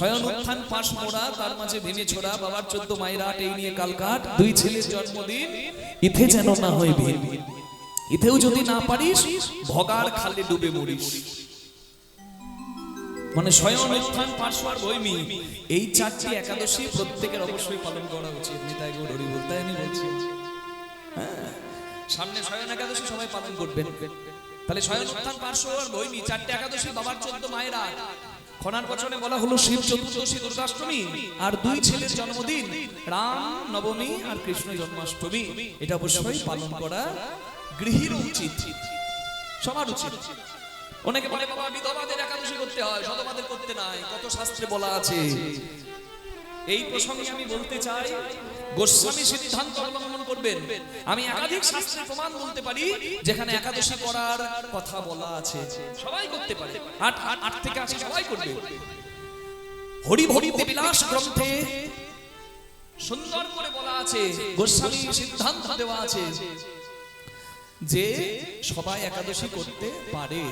স্বয়ং উত্থান পাশ মোড়া, তার মাঝে ভেঙে ছোড়া, বাবার 14 মায়ের আট, এই নিয়ে কালকাট, দুই ছেলের জন্মদিন, ইথে যেন না হয় ভিন, ইথেও যদি না পারিস ভগার খালে ডুবে মরিস। মানে স্বয়ং উত্থান পাশ আর ভৈমী, এই 4টি একাদশী প্রত্যেকের অবশ্যই পালন করা উচিত। নিতাই গৌর হরি বল, তাই আমি বলছি। হ্যাঁ, সামনে স্বয়ং একাদশী সবাই পালন করবেন। তাহলে স্বয়ং উত্থান পাশ আর ভৈমী 4টি একাদশী, বাবার 14 মায়ের আট, খনার বচনে বলা হলো শিব চতুর্দশী, দুর্গাষ্টমী, আর দুই ছেলের জন্মদিন, রাম নবমী আর কৃষ্ণ জন্মাষ্টমী। এটা অবশ্যই পালন করা গৃহীর উচিত, সবার উচিত। অনেকে বলে বাবা বিধবাদের একাদশী করতে হয়, সধবাদের করতে নাই, কত শাস্ত্রে বলা আছে। এই প্রসঙ্গে আমি বলতে চাই, গোস্বামী সিদ্ধান্ত অবলম্বন করবেন। আমি একাধিক শাস্ত্রের প্রমাণ বলতে পারি যেখানে একাদশী করার কথা বলা আছে, সবাই করতে পারে, 8 থেকে 80 সবাই করবে। হরি ভক্তি বিলাস গ্রন্থে সুন্দর করে বলা আছে, গোস্বামী সিদ্ধান্ত দেওয়া আছে যে সবাই একাদশী করতে পারে।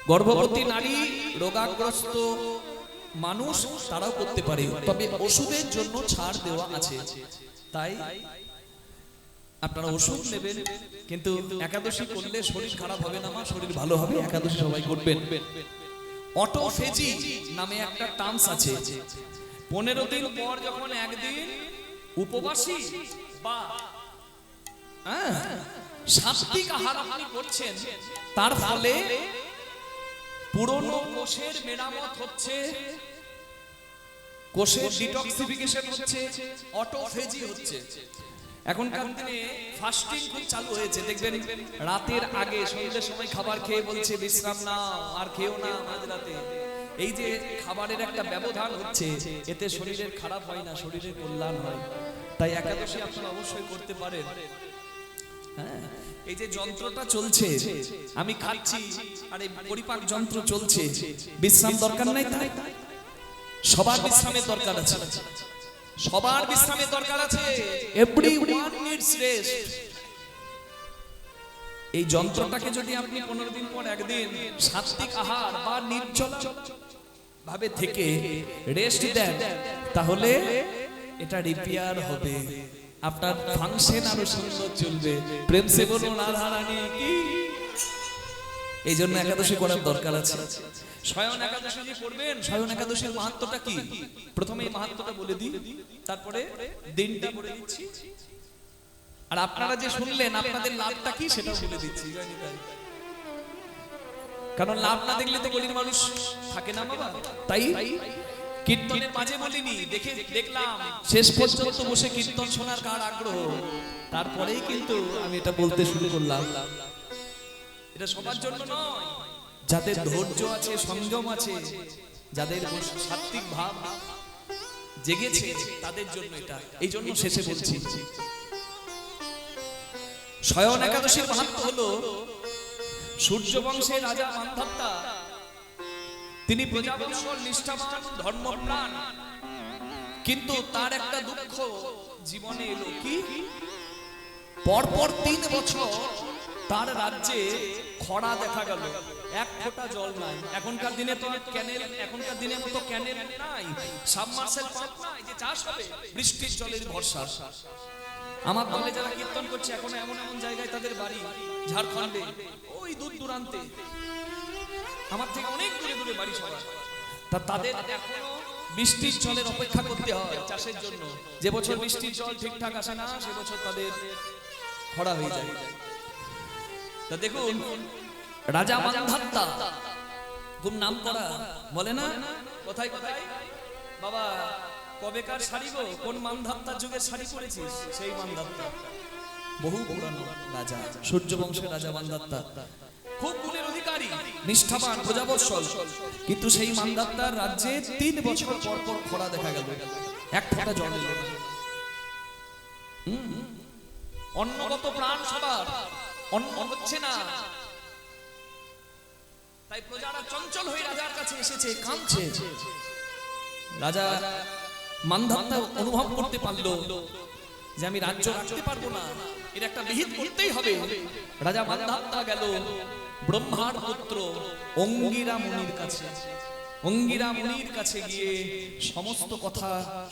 গর্ভবতী নারী, রোগাগ্রস্ত মানুষ তারাও করতে পারে, তবে ওষুধের জন্য ছাড় দেওয়া আছে। তাই আপনারা ওষুধ নেবেন, কিন্তু একাদশী করলে শরীর খারাপ হবে না, মা শরীর ভালো হবে, একাদশী সবাই করবেন। অটোফেজি নামে একটা টার্মস আছে। 15 দিন পর যখন একদিন উপবাসী বা সাত্বিক আহার আপনি করছেন, তার ফলে পুরনো কোষের মেরামত হচ্ছে, কোষের ডিটক্সিফিকেশন হচ্ছে, অটোফেজি হচ্ছে। এখনকার দিনে ফাস্টিং খুব চালু হয়েছে, দেখবেন রাতের আগে সন্ধ্যের সময় খাবার খেয়ে বলছে বিশ্রাম নাও, আর খেও না মাঝরাতে। এই যে খাবারের একটা ব্যবধান হচ্ছে, এতে শরীরের খারাপ হয় না, শরীরের কল্যাণ হয়। তাই একাদশী আপনারা অবশ্যই করতে পারেন। হ্যাঁ, এই যে যন্ত্রটা চলছে, আমি খাচ্ছি আর এই পরিপাক যন্ত্র চলছে, বিশ্রাম দরকার নাই? তাই সবার বিশ্রামের দরকার আছে, সবার বিশ্রামের দরকার আছে। Everyone needs rest. এই যন্ত্রটাকে যদি আপনি 15 দিন পর একদিন সাত্বিক আহার বা নির্জলা ভাবে থেকে রেস্ট দেন, তাহলে এটা রিপেয়ার হবে, আপনার ফাংশন আরো সুন্দর চলবে। প্রেম সে বলুন রাধা রানী কি। এই জন্য একাদশী করার দরকার আছে। স্বয়ং একাদশী যে করবেন, স্বয়ং একাদশীর মাহাত্ম্যটা কি প্রথমে এই মাহাত্ম্যটা বলে দিই, তারপরে দিনটা বলে দিচ্ছি। আর আপনারা যে শুনলেন আপনাদের লাভটা কি সেটাও বলে দিচ্ছি, কারণ লাভ না দেখলে তো গলির মানুষ থাকে না বাবা। তাই কীর্তনের মাঝে বলিনি, দেখলাম শেষ পর্যন্ত বসে কীর্তন শোনার কার আগ্রহ, তারপরেই কিন্তু আমি এটা বলতে শুরু করলাম। এটা সবার জন্য নয়, যাদের ধৈর্য আছে, সংযম আছে, যাদের সাত্বিক ভাব জেগেছে, তাদের জন্য এটা। এই জন্য শেষে বলছি, স্বয়ং একাদশীর মাহাত্ম্য হলো, সূর্য বংশের রাজা মান্ধাতা, তিনি প্রজাবৎসল, নিষ্ঠাবান, ধর্মপ্রাণ, কিন্তু তার একটা দুঃখ জীবনে এলো কি, পরপর 3 বছর তার রাজ্যে খরা দেখা গেল, এক ফোঁটা জল নাই। এখনকার দিনে তো ক্যানেল, এখনকার দিনের মতো ক্যানেল নাই, সাবমার্সেল পাম্প নাই যে চাষ হবে, বৃষ্টির জলের ভরসা। আমার দলে যারা কীর্তন করছে এখন এমন এমন জায়গায় তাদের বাড়ি, ঝাড়খণ্ডে, ওই দূর দূরান্তে, আমার থেকে অনেক দূরে দূরে বাড়ি সবার। তা তাদের এখনো বৃষ্টির জলের অপেক্ষা করতে হয় চাষের জন্য। যে বছর বৃষ্টির জল ঠিকঠাক আসে না, সে বছর তাদের খরা হয়ে যায়। তা দেখুন, রাজা মান্ধাতা খুব নাম করা, বলে না কোথায় কোথায় বাবা কবেকার শাড়ি গো, কোন মান্ধাতার যুগের শাড়ি পরেছিস, সেই মান্ধাতা, বহু পুরানো রাজা, সূর্য বংশের রাজা মান্ধাতা, খুব গুণের অধিকারী, নিষ্ঠাবান, প্রজাবৎসল, কিন্তু সেই মান্ধাতার রাজ্যে 3 বছর পর পর খরা দেখা গেল, এক ফোঁটা জল এলো না। অন্নগত প্রাণ সবার, অন্ন হচ্ছে না। তাই প্রজারা চঞ্চল হয়ে রাজার কাছে এসেছে, কাঁদছে। রাজা মান্ধাতা অনুভব করতে পারলো যে আমি রাজ্য রাখতে পারবো না, এর একটা বিহিত করতেই হবে। রাজা মান্ধাতা গেল ব্রহ্মার পুত্র অঙ্গিরা মুনির কাছে। অঙ্গিরা মুনির কাছে গিয়ে সমস্ত কথা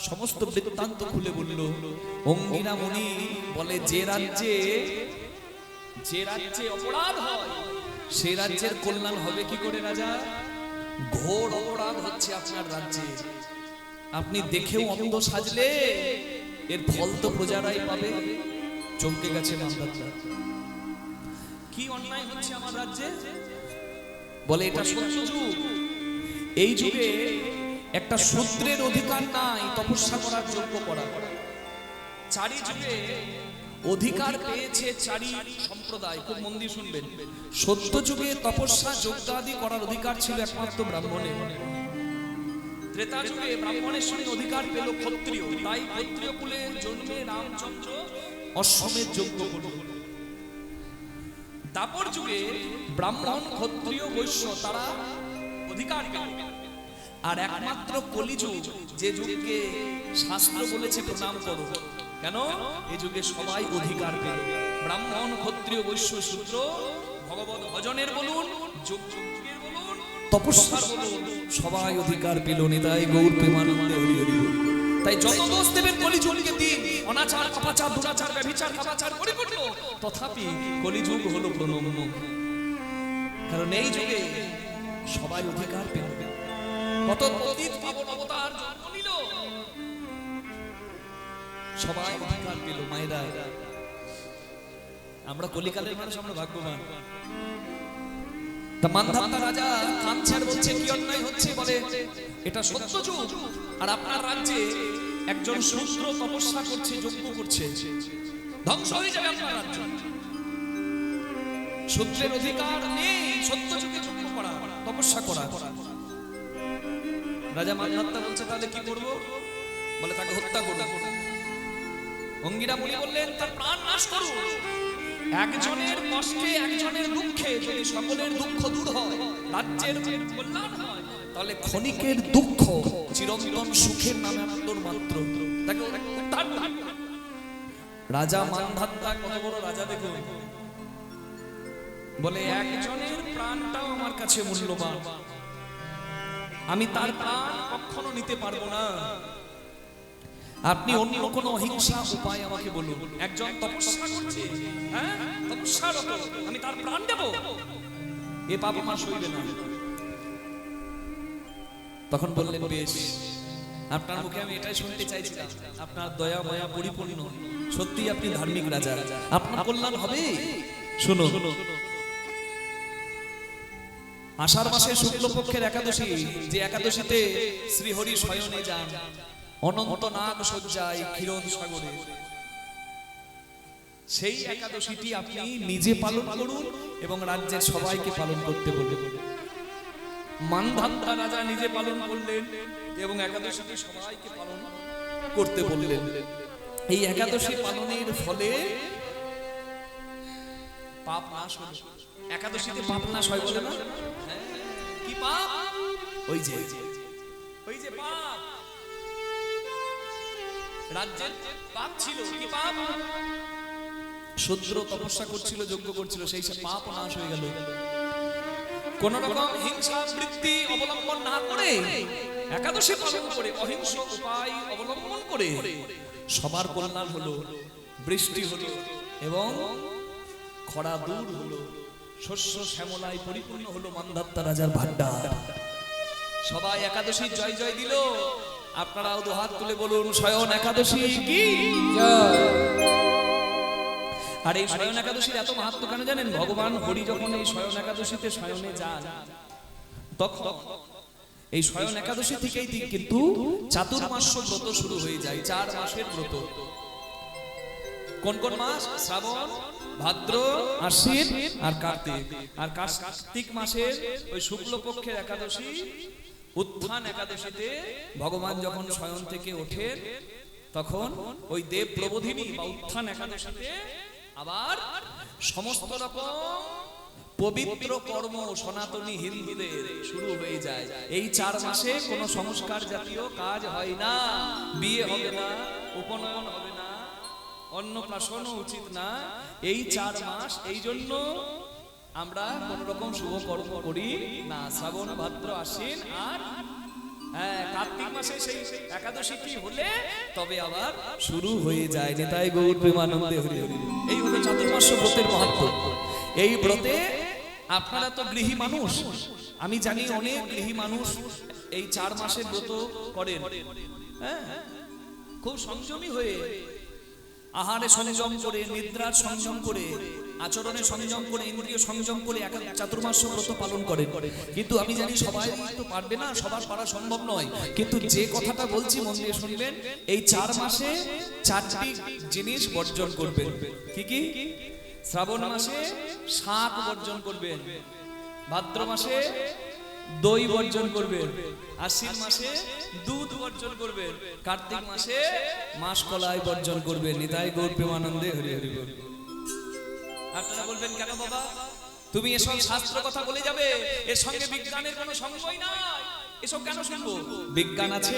সমস্ত বৃত্তান্ত খুলে বলল। অঙ্গিরা মুনি বলে, যে রাজ্যে অপরাধ হয় সেই রাজ্যের কল্যাণ হবে কি করে রাজা? ঘোর অপরাধ হচ্ছে আপনার রাজ্যে, আপনি দেখেও অন্ধ সাজলে এর ফল তো প্রজারাই পাবে। চমকে গেছে মান্ধাতা, কি অন্যায় হচ্ছে আমার রাজ্যে? বলে, এটা সত্য যুগ, এই যুগে একটা শূদ্রের অধিকার নাই তপস্যা করার যোগ্য করা। চারি যুগে অধিকার পেয়েছে চারি সম্প্রদায়, খুব মন দিয়ে শুনবেন। সত্য যুগে তপস্যা যজ্ঞাদি করার অধিকার ছিল একমাত্র ব্রাহ্মণের। ত্রেতা যুগে ব্রাহ্মণের সঙ্গে অধিকার পেল ক্ষত্রিয়, তাই ক্ষত্রিয় কুলে জন্মে রামচন্দ্র অশ্বমেধ যজ্ঞ করল। দাপর যুগে ব্রাহ্মণ ক্ষত্রিয় বৈশ্য তারা অধিকার পেল। আর একমাত্র কলিযুগ, যে যুগকে শাস্ত্র বলেছে প্রণাম করো, কেন? এই যুগে সবাই অধিকার পেল। ব্রাহ্মণ ক্ষত্রিয় বৈশ্য শূদ্র, ভগবত ভজনের বলুন, যজ্ঞের বলুন, তপস্যার বলুন, সবাই অধিকার পেল। নিতাই গৌর প্রেমানন্দে হরি হরি বল। তাই যত দোষ দেবেন কলিযুগকে দিন, অনাচার পাপাচার দুরাচার ব্যভিচার কামাচার পরিপূর্ণ, তথাপি কলিযুগ হলো প্রণম্য। কারণ এই যুগে সবাই অধিকার পেল। কত পতিত পাবন অবতার জন্ম নিল, সবাই অধিকার পেল। মায়েরা, আমরা কলিকালের মানুষ, আমরা ভাগ্যবান। তা মান্ধাতা রাজা কাঁদছে আর বলছে, কি অন্যায় হচ্ছে? বলে, এটা সত্য যুগ, আর আপনার রাজ্যে একজন শূদ্র তপস্যা করছে, যজ্ঞ করছে, ধ্বংস হয়ে যাবে আপনার রাজ্য। শূদ্রের অধিকার নেই সত্য যুগে যজ্ঞ করা, তপস্যা করা। রাজা মান্ধাতা বলছে, তাহলে কি করব? বলে, তাকে হত্যা করব। অঙ্গিরা মুনি বললেন, তার প্রাণ নাশ করুন। একজনের কষ্টে, একজনের দুঃখে যদি সকলের দুঃখ দূর হয়, রাজ্যের কল্যাণ হয়, তাহলে ক্ষণিকের দুঃখ চিরন্তন সুখের নামে আনন্দর মাত্র। রাজা মান্ধাতা কত বড় রাজা দেখুন, বলে, একজনের প্রাণটাও আমার কাছে মূল্যবান, আমি তার প্রাণ কখনো নিতে পারবো না। আপনি অন্য কোনো অহিংসা উপায় আমাকে বলুন। একজন তপস্যা করছে, হ্যাঁ তপস্যারত, আমি তার প্রাণ দেব, এ পাপ আমার সইবে না। তখন বললেন, বেশ, আপনার মুখে আমি এটাই শুনতে চাইছিলাম, আপনার দয়া মায়া পরিপূর্ণ, সত্যি আপনি ধার্মিক রাজা, আপনার কল্যাণ হবে। শুনো, আষাঢ় মাসের শুক্লপক্ষের একাদশী, যে একাদশীতে শ্রীহরি শয়নে যান অনন্ত নাগ সজ্জায় ক্ষীরোদ সাগরে, সেই একাদশীটি আপনি নিজে পালন করুন এবং রাজ্যের সবাইকে পালন করতে বলুন। মান্ধাতা রাজা নিজে পালন করলেন এবং একাদশীটি সবাইকে পালন করতে বললেন। এই একাদশী পালনের ফলে পাপ নাশ হল। একাদশীতে পাপ নাশ হয় বলে না? কি পাপ? ওই যে পাপ, রাজ্যের পাপ ছিল। কি পাপ? শূদ্র তপস্যা করছিল, যজ্ঞ করছিল, সেই সব পাপ নাশ হয়ে গেল। কোন রকম হিংসা বৃত্তি অবলম্বন না করে, একাদশী পালন করে, অহিংস উপায় অবলম্বন করে সবার কল্যাণ হলো, বৃষ্টি হলো এবং খরা দূর হলো, শস্য শ্যামলায় পরিপূর্ণ হলো মান্ধাতা রাজার ভান্ডার। সবাই একাদশীর জয় জয় দিল। আপনারাও দুহাত তুলে বলুন, শয়ন একাদশী কি জয়। আর এই শয়ন একাদশীর এত মাহাত্ম্য কেন জানেন? ভগবান হরি যখন এই শয়ন একাদশীতে শয়নে যান, তখন এই শয়ন একাদশী থেকেই কিন্তু চাতুর্মাস্য ব্রত শুরু হয়ে যায়। 4 মাসের ব্রত। কোন কোন মাস? শ্রাবণ, ভাদ্র, আশ্বিন আর কার্তিক। আর কার্তিক মাসের ওই শুক্লপক্ষের একাদশী, উত্থান একাদশীতে ভগবান যখন শয়ন থেকে ওঠেন, তখন ওই দেব প্রবোধিনী বা উত্থান একাদশীতে আবার সমস্ত রকম পবিত্র কর্ম সনাতনী হিন্দুদের শুরু হয়ে যায়। এই 4 মাসে কোনো সংস্কার জাতীয় কাজ হয় না, বিয়ে হবে না, উপনয়ন হবে না, অন্নপ্রাশনও উচিত না। এই 4 মাস এই জন্য আমরা কোন রকম শুভ কর্ম করি না। শ্রাবণ ভাদ্র আশ্বিন আর কার্তিক মাসে সেই একাদশীটি হলে তবে আবার শুরু হয়ে যায়। নিতাই গৌর প্রেমানন্দে হরি হরি। এই হলো চাতুর্মাস্য ব্রতের মাহাত্ম্য। এই ব্রতে আপনারা তো গৃহী মানুষ, আমি জানি অনেক গৃহী মানুষ এই 4 মাসের ব্রত করেন। হ্যাঁ, খুব সংযমী হয়ে আহারে সংযম করে, নিদ্রার সংযম করে, আচরণে সংযম করে, ইন্দ্রিয় সংযম করে চাতুর্মাস্য ব্রত পালন করে। কিন্তু আমি জানি সবাই তো পারবে না, সবার পারা সম্ভব নয়। কিন্তু যে কথাটা বলছি মন দিয়ে শুনবেন, এই 4 মাসে 4টি জিনিস বর্জন করবেন। কি কি? শ্রাবণ মাসে শাক বর্জন করবেন, ভাদ্র মাসে দই বর্জন করবেন, আশ্বিন মাসে দুধ বর্জন করবেন, কার্তিক মাসে মাসকলাই বর্জন করবেন। নিতাই গৌর প্রেমানন্দে হরি হরি বল। আপনারা বলবেন কেন বাবা তুমি এসব শাস্ত্র কথা বলে যাবে, এর সঙ্গে বিজ্ঞানের কোনো সঙ্গই নাই, এসব কেন শুনবো? বিজ্ঞান আছে।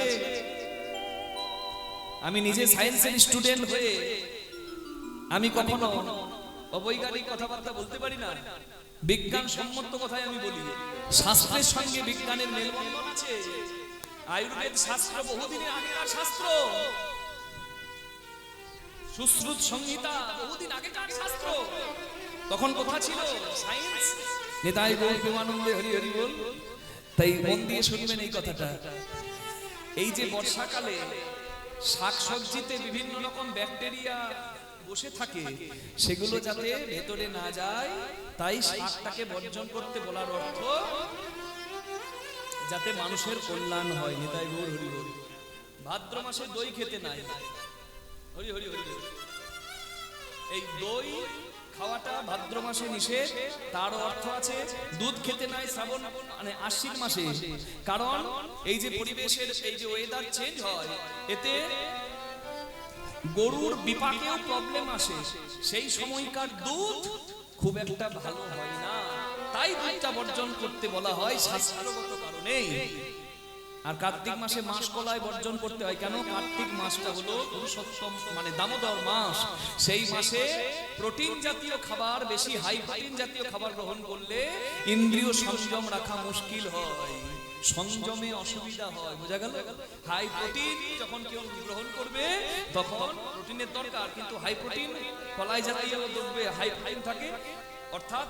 আমি নিজে সায়েন্সের স্টুডেন্ট হয়ে আমি কখনো অবৈজ্ঞানিক কথাবার্তা বলতে পারি না। বিজ্ঞান সম্মত কথাই আমি বলি। শাস্ত্রের সঙ্গে বিজ্ঞানের মেলবন্ধন আছে। আয়ুর্বেদ শাস্ত্র বহুদিনের আগেকার শাস্ত্র, সুশ্রুত সংহিতা বহুদিন আগেকার শাস্ত্র। তখন কথা ছিল সায়েন্স। নিতাই গৌর প্রেমানন্দে হরি হরি বল। তাই মন দিয়ে শুনবেন এই কথাটা। এই যে বর্ষাকালে শাকসবজিতে বিভিন্ন রকম ব্যাকটেরিয়া বসে থাকে, সেগুলো যাতে ভেতরে না যায়, তাই শাকটাকে বর্জন করতে বলার অর্থ যাতে মানুষের কল্যাণ হয়। নিতাই গৌর হরি বল। ভাদ্র মাসে দই খেতে নাই, হরি হরি হরি। এই দই খাওয়াটা ভাদ্র মাসে নিষেধ, তার অর্থ আছে দুধ খেতে নাই শ্রাবণ মানে আশ্বিন মাসে। কারণ এই যে পরিবেশের এই যে ওয়েদার চেঞ্জ হয়, এতে গরুর বিপাকেও প্রবলেম আসে। সেই সময়কার দুধ খুব একটা ভালো হয় না, তাই দুধটা বর্জন করতে বলা হয় শাস্ত্রগত কারণেই। আর কার্তিক মাসে মাসকলাই বর্জন করতে হয় কেন? কার্তিক মাসটা হলো পুরুষোত্তম মানে দামোদর মাস। সেই মাসে প্রোটিন জাতীয় খাবার, বেশি হাই প্রোটিন জাতীয় খাবার গ্রহণ করলে ইন্দ্রিয় সংযম রাখা মুশকিল হয়, সংযমে অসুবিধা হয়। বোঝা গেল? হাই প্রোটিন যখন কেউ গ্রহণ করবে তখন প্রোটিনের দরকার, কিন্তু হাই প্রোটিন কলাই জাতীয় দ্রব্যে হাই প্রোটিন থাকে। অর্থাৎ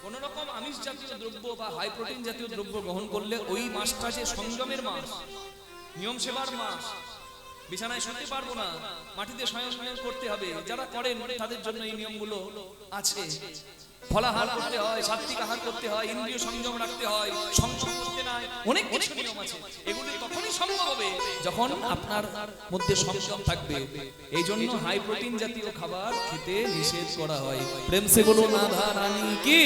কোন রকম আমিষ জাতীয় দ্রব্য বা হাই প্রোটিন জাতীয় দ্রব্য গ্রহণ করলে ওই মাসটা যে সংযমের মাস, নিয়ম সেবার মাস, বিছানায় শুতে পারবো না, মাটিতে শয়ন করতে হবে, যারা করেন তাদের জন্য এই নিয়মগুলো আছে। ফলাহার করতে হয়, সাত্বিক আহার করতে হয়, ইন্দ্রিয় সংযম রাখতে হয়, সংযম করতে নাই, অনেক কিছু নিয়ম আছে। এগুলি তখনই সম্ভব হবে যখন আপনার মধ্যে সংযম থাকবে। এই জন্য হাই প্রোটিন জাতীয় খাবার খেতে নিষেধ করা হয়। প্রেম সে বলুন রাধা রানী কি,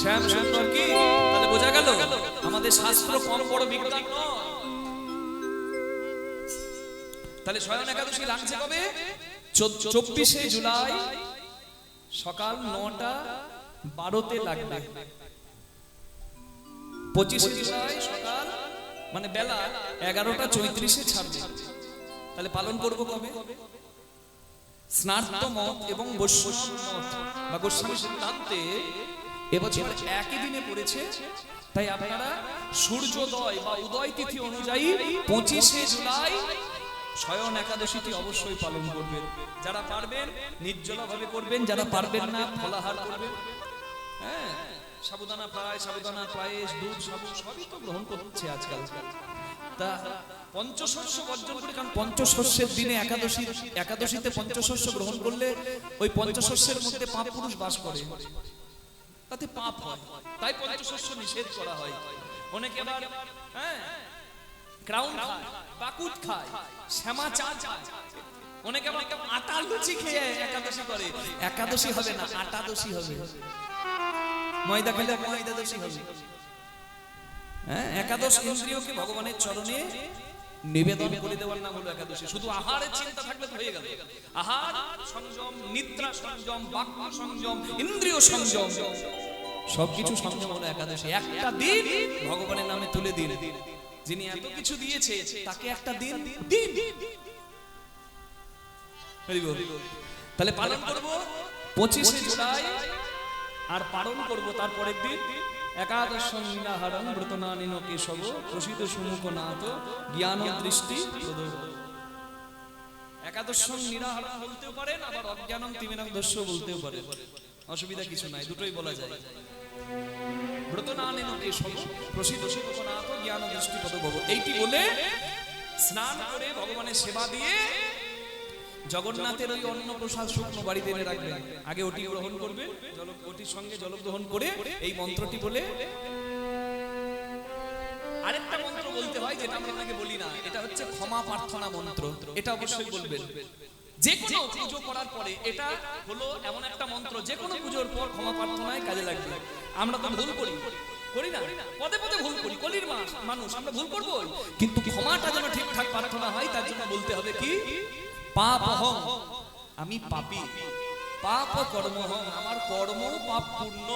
শ্যাম সুন্দর কি। তাহলে বোঝা গেল আমাদের শাস্ত্র কম বড় বিজ্ঞান নয়। তাহলে শয়ন একাদশী লাগছে কবে? 24শে জুলাই সকাল 9:12 লাগবে। 25শে জুলাই সকাল মানে বেলা 11:34 ছাড়বে। তাহলে পালন করব কবে? স্নাত মত এবং বৈষ্ণব মত বা গোস্বামী সিদ্ধান্তে এবছর একই দিনে পড়েছে। তাই আপনারা সূর্যোদয় বা উদয় তিথি অনুযায়ী 25শে জুলাই শয়ন একাদশীটি অবশ্যই পালন করবেন। যারা পারবেন নির্জলা ভাবে করবেন, যারা পারবেন না ফলাহার করবেন। হ্যাঁ, সাবুদানা ফ্রাই, সাবুদানা পায়েস, দুধ, সাবু সবই তো গ্রহণ করছে আজকাল। তা পঞ্চশস্য বর্জন করে, কারণ পঞ্চশস্যের দিনে একাদশীতে পঞ্চশস্য গ্রহণ করলে ওই পঞ্চশস্যের মধ্যে পাপ পুরুষ বাস করে, তাতে পাপ হয়, তাই পঞ্চশস্য নিষেধ করা হয়। অনেকে আবার ক্রাউন খায়, বাকুট খায়, শ্যামা চাল খায়, অনেকে আবার আটা লুচি খেয়ে একাদশী করে। একাদশী হবে না, আটাদশী হবে। ময়দা খেলে ময়দাদশী হবে। হ্যাঁ, একাদশ ইন্দ্রিয়কে ভগবানের চরণে নিবেদন করে দেওয়ার নাম হলো একাদশী। শুধু আহারের চিন্তা থাকলে তো হয়ে গেল। আহার সংযম, নিদ্রা সংযম, বাক্য সংযম, ইন্দ্রিয় সংযম, সবকিছু সংযম হলো একাদশী। একটা দিন ভগবানের নামে তুলে দিন। যিনি এত কিছু দিয়েছে তাকে একটা দিন দিন। তাহলে পালন করব 25শে জুলাই আর পালন করব তারপরের দিন একাদশ নিরাহারং ব্রতনানিন কেশব প্রসিদ্ধ সুমুখ নাথ জ্ঞান দৃষ্টি প্রদ। একাদশ নিরাহারং বলতেও পারেন, আবার অজ্ঞানং তিমিরং দস্য বলতেও পারেন, অসুবিধা কিছু নাই, দুটোই বলা যায়। ব্রতনানিন কেশব প্রসিদ্ধ সুমুখ নাথ জ্ঞান দৃষ্টি প্রদ ভব, এইটি বলে স্নান করে ভগবানের সেবা দিয়ে জগন্নাথের ওই অন্ন প্রসাদ শুকনো বাড়িতে এনে রাখবেন। আগে ওটি গ্রহণ করবেন, ওটির সঙ্গে জল গ্রহণ করে এই মন্ত্রটি বলে আরেকটা মন্ত্র বলতে হয়, যেটা আমরা আপনাকে বলি না, এটা হচ্ছে ক্ষমা প্রার্থনা মন্ত্র। এটা অবশ্যই বলবেন যে কোনো পুজো করার পরে। এটা হলো এমন একটা মন্ত্র যে কোনো পুজোর পর ক্ষমা প্রার্থনায় কাজে লাগবে। আমরা তো ভুল করি না, পদে পদে ভুল করি, কলির মানুষ আমরা ভুল করবো, কিন্তু ক্ষমাটা যেন ঠিকঠাক প্রার্থনা হয় তার জন্য বলতে হবে কি, পাপহং, আমি পাপী, পাপ কর্মহং, আমার কর্ম পাপ পূর্ণ,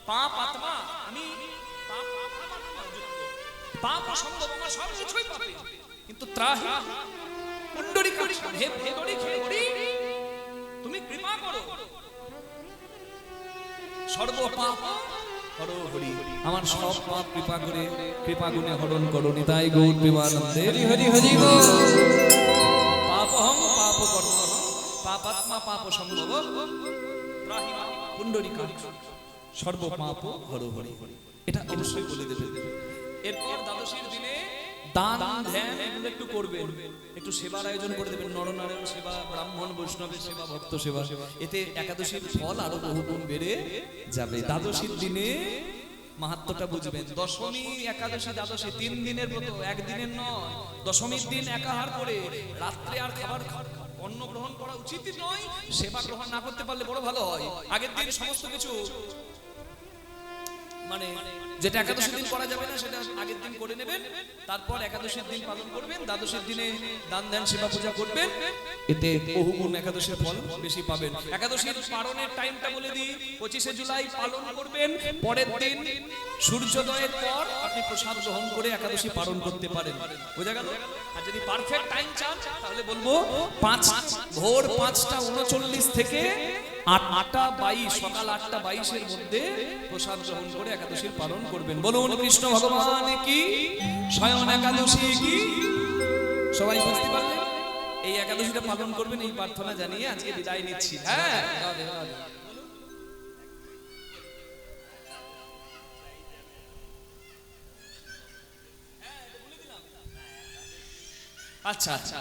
পাপ আত্মা, আমি পাপ সম্ভব, আমার সব কিছুই পাপী, কিন্তু ত্রাহি পুণ্ডরীক, হে পুণ্ডরীক, তুমি কৃপা করো, সর্ব পাপ হর হরি, আমার সব পাপ কৃপা করে কৃপা গুণে হরণ করো। নিতাই গৌর প্রেমানন্দে হরি হরি হরি বল। পাপহং পাপ কর্মহং পাপাত্মা পাপ সম্ভব ত্রাহি পুণ্ডরীক সর্ব পাপ হর হরি, এটা অবশ্যই বলে দেবে। এরপর দ্বাদশীর দিনে দান ধ্যান এগুলো একটু করবেন, একটু সেবার আয়োজন করে দেবেন, নরনারায়ণ সেবা, ব্রাহ্মণ বৈষ্ণবের সেবা, ভক্ত সেবা, এতে একাদশীর ফল আরো বহুগুণ বেড়ে যাবে। দ্বাদশীর দিনে মাহাত্ম্যটা বুঝবেন। দশমী, একাদশী, দ্বাদশী 3 দিনের ব্রত, একদিনের নয়। দশমীর দিন একাহার করে রাত্রে আর খাবার অন্ন গ্রহণ করা উচিত নয়। সেবা গ্রহণ না করতে পারলে বড় ভালো হয়। আগের দিন সমস্ত কিছু মানে যেটা একাদশীর দিন করা যাবে না সেটা আগের দিন করে নেবেন, তারপর একাদশীর দিন পালন করবেন। দ্বাদশীর দিনে দান ধ্যান সেবা পূজা করবেন, এতে বহুগুণ একাদশীর ফল বেশি পাবেন। একাদশীর পালনের টাইমটা বলে দিই, 25শে জুলাই পালন করবেন। পরের দিন সূর্যোদয়ের পর আপনি প্রসাদ গ্রহণ করে একাদশী পালন করতে পারেন, বোঝা গেল? আর যদি পারফেক্ট টাইম চান তাহলে বলবো ভোর 5টা 39 থেকে 8টা 22, সকাল 8টা 22-এর মধ্যে প্রসাদ গ্রহণ করে একাদশীর পালন করবেন। বলুন কৃষ্ণ ভগবান কি, স্বয়ং একাদশী কি। সবাই বুঝতে পারলেন? এই একাদশীটা পালন করবেন, এই প্রার্থনা জানিয়ে আজকে বিদায় নিচ্ছি। হ্যাঁ, আচ্ছা আচ্ছা,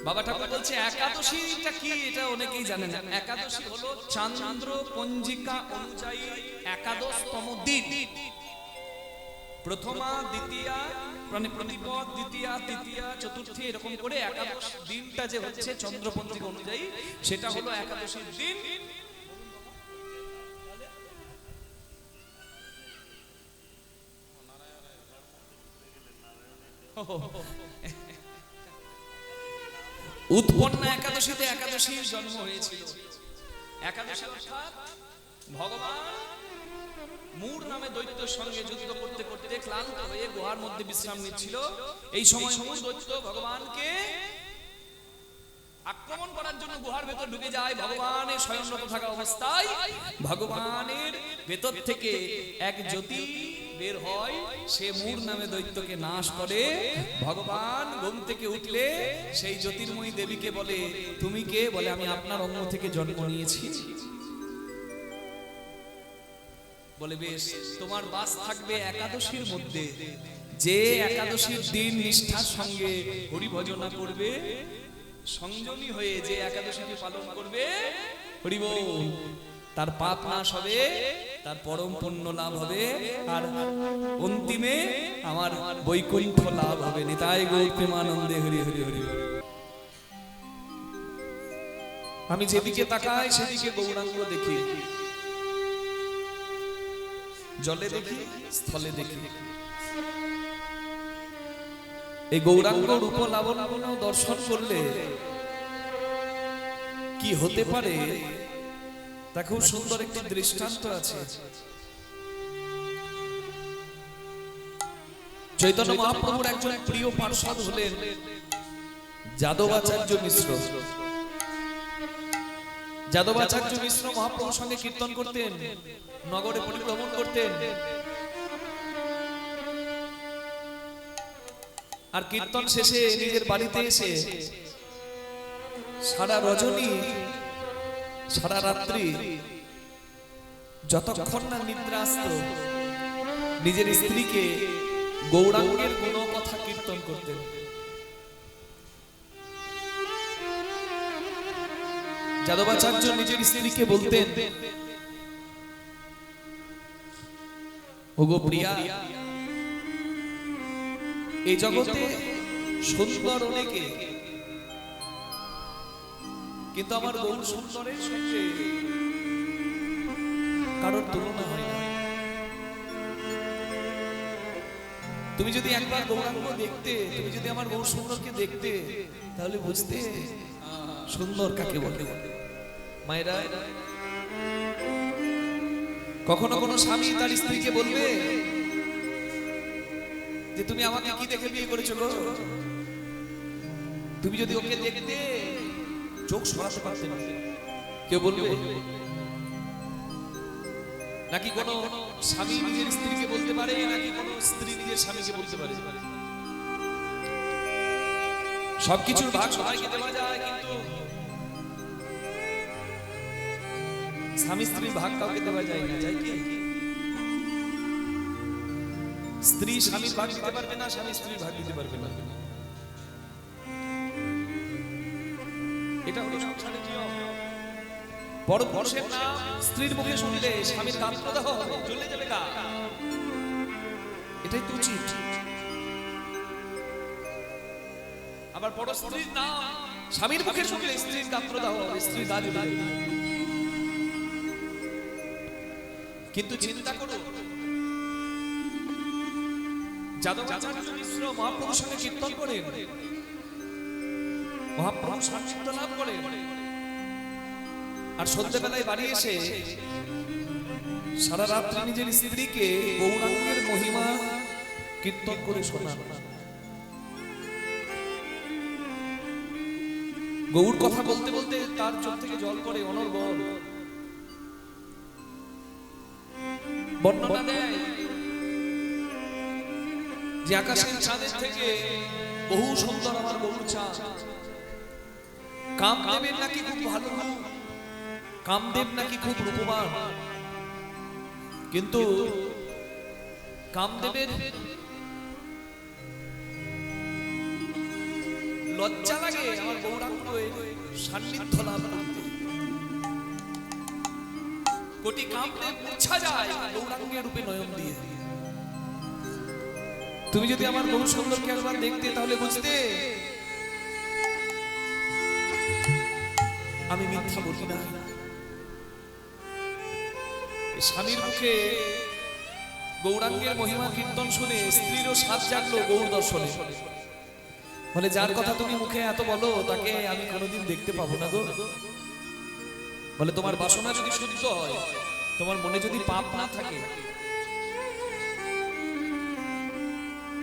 বাবা ঠাকুর বলছে একাদশীটা কি, এটা অনেকেই জানেন না। একাদশী হলো চন্দ্র পঞ্জিকা অনুযায়ী একাদশতম দিন। প্রথমা, দ্বিতীয়া, মানে প্রতিপদ, দ্বিতীয়া, তৃতীয়া, চতুর্থী, এরকম করে একাদশ দিনটা যে হচ্ছে চন্দ্র পঞ্জিকা অনুযায়ী, সেটা হলো একাদশীর দিন। উৎপন্ন একাদশীতে একাদশীর জন্ম হয়েছিল। একাদশী অর্থাৎ ভগবান মূর নামে দৈত্যের সঙ্গে যুদ্ধ করতে করতে ক্লান্ত হয়ে গুহার মধ্যে বিশ্রাম নিচ্ছিল। এই সময় মূর দৈত্য ভগবানকে আক্রমণ করার জন্য গুহার ভেতর ঢুকে যায়। ভগবানের শয়নরত থাকা অবস্থায় ভগবানের ভেতর থেকে এক জ্যোতি বের হয়, সে মূর নামে দৈত্যকে নাশ করে। ভগবান ঘুম থেকে উঠলে সেই জ্যোতির্ময়ী দেবীকে বলে, তুমি কে? বলে, আমি আপনার অঙ্গ থেকে জন্ম নিয়েছি। বলে, বেশ, তোমার বাস থাকবে একাদশীর মধ্যে। যে একাদশীর দিন নিষ্ঠার সঙ্গে হরি ভজনা করবে, সংযমী হয়ে যে একাদশীকে পালন করবে, হরি বল, তার পাপ নাশ হবে, তার পরম পুণ্য লাভ হবে, আর অন্তিমে আমার বৈকুণ্ঠ লাভ হবে। নিতাই গৌর প্রেমানন্দে হরি হরি হরি। আমি যেদিকে তাকাই সেদিকে গৌরাঙ্গ দেখি, জলে দেখি, স্থলে দেখি। এই গৌরাঙ্গ রূপ লাবণ্য দর্শন করলে কি হতে পারে তা খুব সুন্দর একটি দৃষ্টান্ত আছে। চৈতন্য মহাপ্রভুর একজন প্রিয় পার্ষদ হলেন যাদবাচার্য মিশ্র। যাদবাচার্য মিশ্র মহাপ্রভুর সঙ্গে কীর্তন করতেন, নগরে পরিভ্রমণ করতেন, আর কীর্তন শেষে নিজের বাড়িতে এসে সারা রজনী সারা রাত্রি যতক্ষণ না নিদ্রা আসত নিজের স্ত্রীকে গৌরাঙ্গের কোন কথা কীর্তন করতেন। যাদবাচার্য নিজের স্ত্রীকে বলতেন, ওগো প্রিয়া, এই জগতে সুন্দর অনেকে, কিন্তু আমার গৌর সুন্দরের সঙ্গে কারোর তুলনা হয় না। তুমি যদি একবার গৌরাঙ্গ দেখতে, তুমি যদি আমার গৌর সুন্দরকে দেখতে, তাহলে বুঝতে সুন্দর কাকে বলে। মায়েরা, কখনো কোনো স্বামী তার স্ত্রীকে বলবে যে তুমি আমাকে কি দেখে বিয়ে করেছো গো? তুমি যদি ওকে দেখতে চোখ সরাতে পারতে না, কেউ বলবে? নাকি কোনো স্বামী নিজের স্ত্রীকে বলতে পারে, নাকি কোনো স্ত্রী নিজের স্বামীকে বলতে পারে? সবকিছুর ভাগ সবাইকে দেওয়া যায়, কিন্তু স্বামী স্ত্রীর ভাগ কাউকে দেওয়া যায় না, যায় কি? স্ত্রী স্বামীর ভাগ দিতে পারবে না, স্বামী স্ত্রীর ভাগ দিতে পারবে না। এটা হলো সংসারের নিয়ম। বড় পুরুষের নাম স্ত্রীর মুখে শুনলে স্বামীর কান্তাদাহ হবে, জ্বলে যাবে গা। এটাই তো উচিত। আবার বড় স্ত্রীর নাম স্বামীর মুখে শুনলে স্ত্রীর কান্তাদাহ হবে, স্ত্রীর গা জ্বলে যাবে। কিন্তু চিন্তা করো, যাদবাচার্য মিশ্র মহাপ্রভুর সঙ্গে কীর্তন করেন, মহাপ্রভু সান্নিধ্য লাভ করেন, আর সন্ধ্যেবেলায় বাড়ি এসে সারা রাত্রি নিজের স্ত্রীকে গৌরাঙ্গের মহিমা কীর্তন করে শোনান। গৌর কথা বলতে বলতে তার চোখ থেকে জল পড়ে অনর্গল। বর্ণনা দেয় যে আকাশের চাঁদের থেকে বহু সুন্দর আমার গৌর চাঁদ। কামদেবের নাকি খুব ভালো রূপ, কামদেব নাকি খুব রূপবান, কিন্তু কামদেবের লজ্জা লাগে আমার গৌরাঙ্গের সান্নিধ্য লাভ করতে। কোটি কামদেব মুছা যায় গৌরাঙ্গের রূপে নয়ন দিয়ে। তুমি যদি আমার গৌর সুন্দরকে একবার দেখতে, তাহলে বুঝতে আমি মিথ্যা বলি না। স্বামীর মুখে গৌরাঙ্গের মহিমা কীর্তন শুনে স্ত্রীরও স্বাদ জাগলো গৌর দর্শনে। বলে, যার কথা তুমি মুখে এত বলো, তাকে আমি কোনোদিন দেখতে পাবো না গো। বলে, তোমার বাসনা যদি শুদ্ধ হয়, তোমার মনে যদি পাপ না থাকে,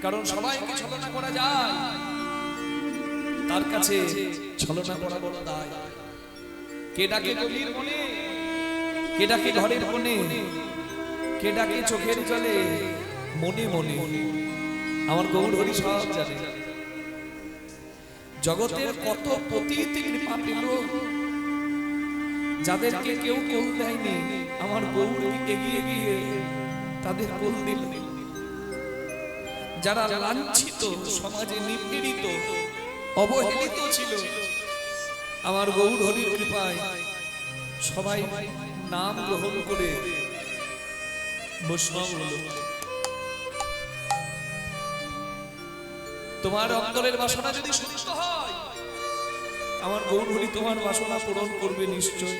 কারণ সবাইকে ছলনা করা যায়, তার কাছে ছলনা করা বড় দায়। কে ডাকে গলির মনে, কে ডাকে ঘরের মনে, কে ডাকে চোখের জলে, মনে মনে আমার গৌর হরি সব জানে। জগতের কত পতিত কৃপা পেল, যাদেরকে কেউ কোল দেয়নি, আমার গৌর এগিয়ে গিয়ে তাদের কোল দিল। যারা লাঞ্ছিত, সমাজে নিপীড়িত, অবহেলিত ছিল, আমার গৌর হরির কৃপায় সবাই নাম গ্রহণ করে বৈষ্ণব হলো। তোমার অন্তরের বাসনা যদি শুদ্ধ হয়, আমার গৌর হরি তোমার বাসনা পূরণ করবে নিশ্চয়।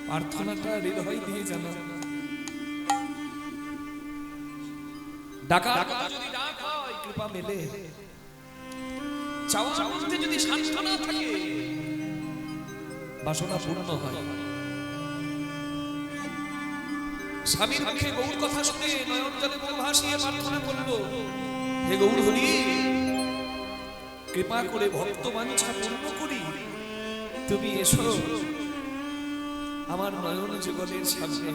প্রার্থনাটা হৃদয় দিয়ে জানা। ডাকা যদি ডাক হয়, কৃপা মেলে। চাওয়ার মধ্যে যদি সান্ত্বনা থাকে, বাসনা পূর্ণ হয়। স্বামীর মুখে গৌর কথা শুনে নয়ন জলে মুখ ভাসিয়ে প্রার্থনা করলো, হে গৌর হরি, কৃপা করে ভক্ত বাঞ্ছা পূর্ণ করি। তুমি এসো আমার নয়ন যুগলের সামনে,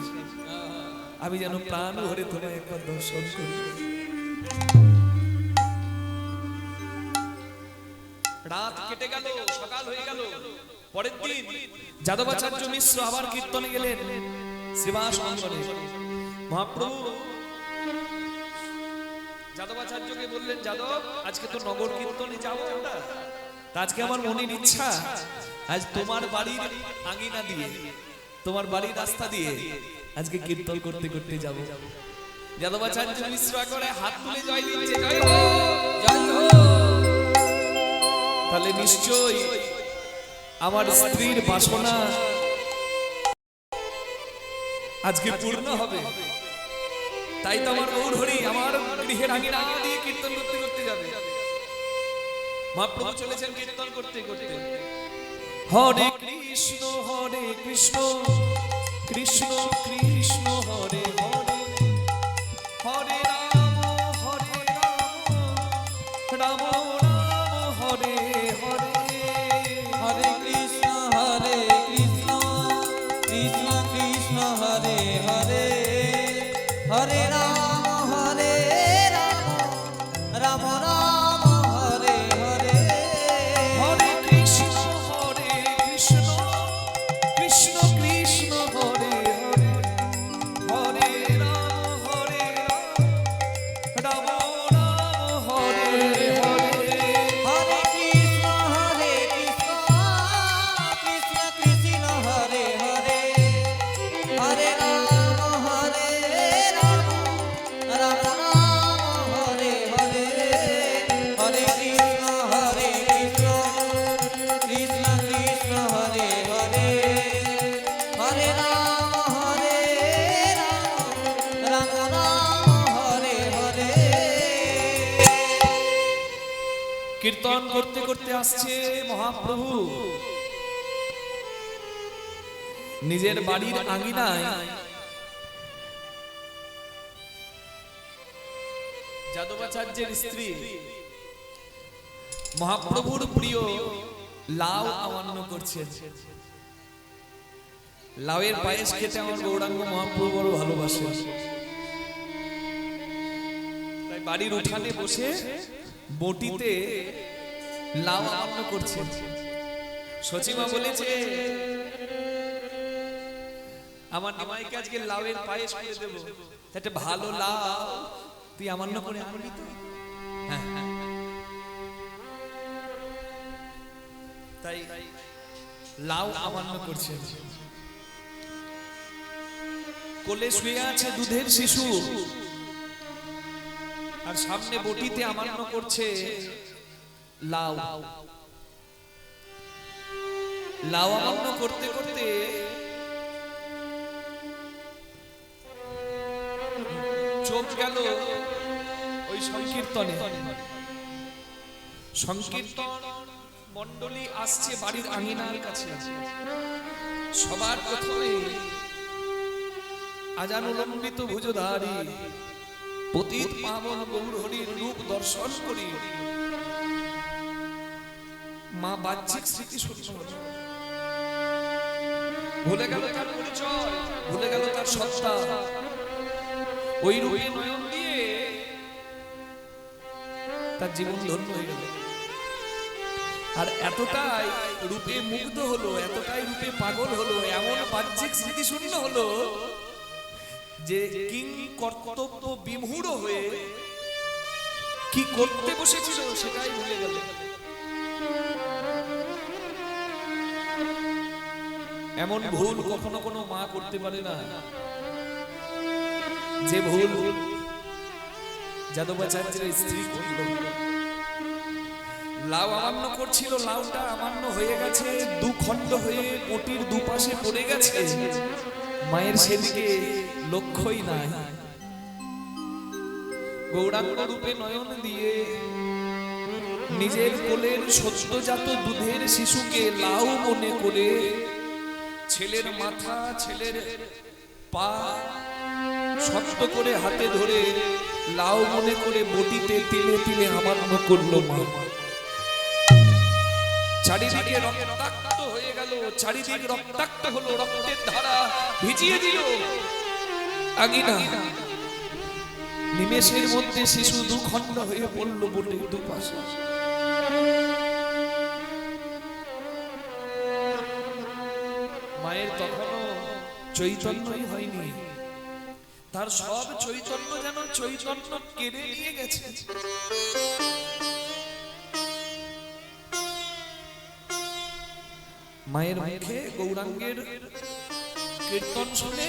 আমি যেন প্রাণ ভরে তোমায় একবার দর্শন করি। রাত কেটে গেল, সকাল হয়ে গেল। পরের দিন যাদবাচার্য মিশ্র আবার কীর্তনে গেলেন শ্রীবাস অঙ্গনে। মহাপ্রভু যাদবাচার্যকে বললেন, যাদব আজকে তো নগর কীর্তনে যাবো আমরা, তা আজকে আমার মনের ইচ্ছা আজ তোমার বাড়ির আঙিনা দিয়ে, তোমার বাড়ির রাস্তা দিয়ে আজকে কীর্তন করতে করতে যাবো। যাদবাচার্য মিশ্র করে হাত তুলে জয় দিচ্ছে, জয় হো জয় হো। তাহলে নিশ্চয়ই আমার স্ত্রীর বাসনা আজকে পূর্ণ হবে। তাই তো আমার গৌরহরি আমার গৃহের আঙিনা দিয়ে কীর্তন করতে করতে যাবে। মহাপ্রভু চলেছেন কীর্তন করতে করতে, হরে কৃষ্ণ কৃষ্ণ কৃষ্ণ হরে হরে, হরে রাম রাম রাম হরে হরে, হরে কৃষ্ণ কৃষ্ণ কৃষ্ণ হরে হরে, হরে রাম রাম রাম হরে হরে, হরে কৃষ্ণ কৃষ্ণ কৃষ্ণ হরে হরে, হরে রাম রাম রাম হরে হরে, হরে কৃষ্ণ কৃষ্ণ কৃষ্ণ হরে হরে, হরে রাম রাম রাম হরে হরে, হরে কৃষ্ণ কৃষ্ণ কৃষ্ণ হরে হরে, হরে রাম রাম রাম হরে হরে। কীর্তন করতে করতে আসছে মহাপ্রভু নিজের বাড়ির আঙিনায়। যাদবাচার্যের স্ত্রী মহাপ্রভুর প্রিয় লাউ আমান্য করছে। লাউয়ের পায়েস খেতে আমার গৌরাঙ্গ মহাপ্রভু বড় ভালোবাসে। তাই বাড়ির উঠানে বসে বটিতে লাউ আমান্য করছে। সচিমা বলেছে, আমার নিমাইকে আজকে লাউয়ের পায়েস করে দেবো, একটা ভালো লাউ তুই আমান্য করে আনবি তো? হ্যাঁ হ্যাঁ। তাই লাউ আমান্য করছে। কোলে শুয়ে আছে দুধের শিশু, আর সামনে বটিতে আমান্য করছে লাউ। লাউ আমান্য করতে করতে চোখ গেল ওই সংকীর্তনে। সংকীর্তন মণ্ডলী আসছে বাড়ির আঙিনার কাছে। সবার প্রথমে আজান উলম্বিত ভুজধারী পতিত পাবন গৌরহরির রূপ দর্শন করি মা বাহ্যিক স্মৃতি শূন্য ভুলে গেল তার পরিচয়, ভুলে গেল তার সত্তা। ওই রূপে নয়ন দিয়ে তার জীবন ধন্য হয়ে গেল। আর এতটাই রূপে মুগ্ধ হলো, এতটাই রূপে পাগল হলো, এমন বাহ্যিক স্মৃতি শূন্য হলো যে কিং কর্তব্য বিমূঢ় হয়ে কি করতে বসেছিল সেটাই ভুলে গেল। এমন ভুল কখনো কোনো মা করতে পারে না, যে ভুল যাদবাচার্যের স্ত্রী করল। লাউ আমান্য করছিল, লাউটা আমান্য হয়ে গেছে, দুখণ্ড হয়ে বটির দুপাশে পড়ে গেছে। মায়ের সেদিকে লক্ষ্যই নাই। গৌরাঙ্গ রূপে নয়ন দিয়ে নিজের কোলের সদ্যজাত দুধের শিশুকে লাউ মনে করে ছেলের মাথা, ছেলের পা শক্ত করে হাতে ধরে লাউ মনে করে বটিতে তিলে তিলে আমান্য করলো মা। চারিদিকে রক্তাক্ত হয়ে গেল চারিদিক রক্তাক্ত হলো, রক্তের ধারা ভিজিয়ে দিল আঙিনা। নিমেষের মধ্যে শিশু দুখণ্ড হয়ে পড়ল বটে দুপাশে। মায়ের তখনও চৈতন্যই হয়নি, তার সব চৈতন্য যেন চৈতন্য কেড়ে নিয়ে গেছে। মায়ের মুখে গৌরাঙ্গের কীর্তন শুনে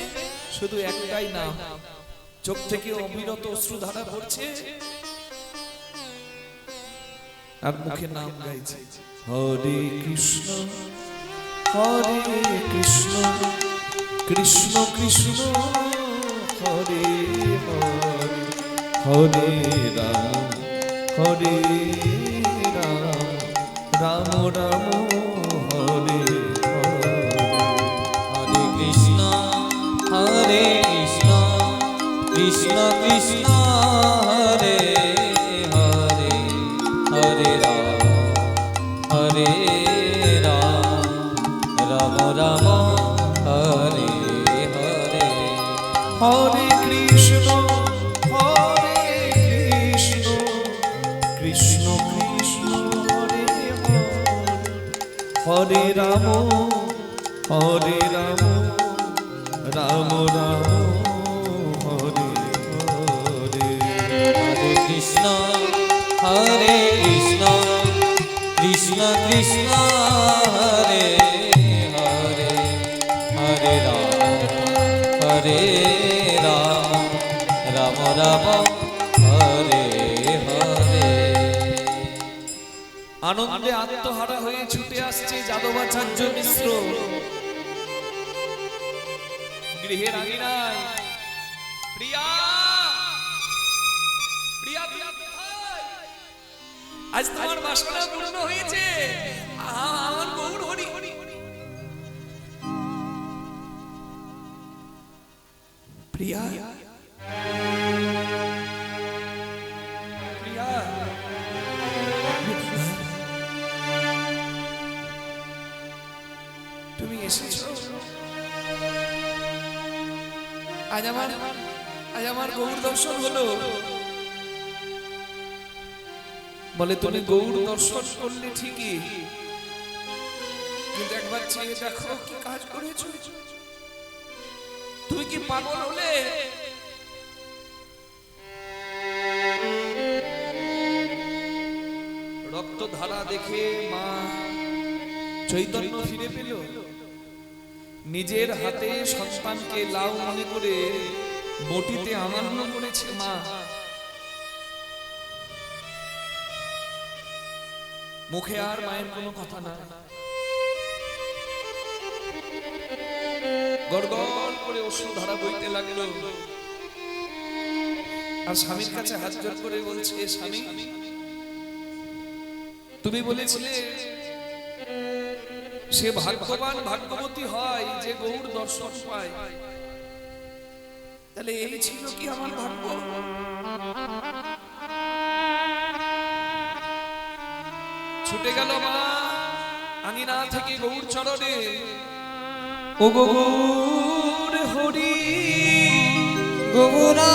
শুধু একটাই নাম, চোখ থেকে অবিরত অশ্রুধারা পড়ছে আর মুখে নাম গাইছে, হরে কৃষ্ণ হরে কৃষ্ণ কৃষ্ণ কৃষ্ণ হরে হরে, হরে রাম হরে রাম রাম রাম হরে হরে। হরে কৃষ্ণ হরে কৃষ্ণ কৃষ্ণ কৃষ্ণ হরে হরে, হরে রাম হরে রাম রাম রাম হরে হরে। হরে কৃষ্ণ হরে কৃষ্ণ কৃষ্ণ কৃষ্ণ হরে হরে, হরে রাম হরে রাম রাম রাম হরে হরে। হরে কৃষ্ণ হরে কৃষ্ণ কৃষ্ণ কৃষ্ণ হরে হরে, হরে রাম হরে রাম রাম রাম হরে হরে। আনন্দে আত্মহারা হয়ে ছুটে আসছে যাদবাচার্য মিশ্র গৃহের আঙিনায়। প্রিয়া প্রিয়া প্রিয়া কোথায়? আজ তোমার বাসনা পূর্ণ হয়েছে, আমার গৌর হরি। প্রিয়া প্রিয়া তুমি এসেছো? আজ আমার গৌর দর্শন হলো। বলে তুমি গৌর দর্শন করলে ঠিকই, কিন্তু একবার চেয়ে দেখো কি কাজ করেছো। তুই কি পাগল হলে? রক্ত ধারা দেখে মা চৈতন্য ফিরে পেল। নিজের হাতে সন্তানকে লাউ মনে করে বটিতে আমান্য করেছে মা। মুখে আর মায়ের কোনো কথা না, গড়গড় করে অশ্রুধারা বইতে লাগলো। আর স্বামীর কাছে হাত জোড় করে বলছে, স্বামী তুমি বলেছিলে সে ভাগ্যবান ভাগ্যবতী হয় যে গৌর দর্শন পায়, তাহলে এই ছিল কি আমার ভাগ্য? ছুটে গেল মা আঙিনা থেকে গৌর চরণে, ও গৌর হরি গৌরা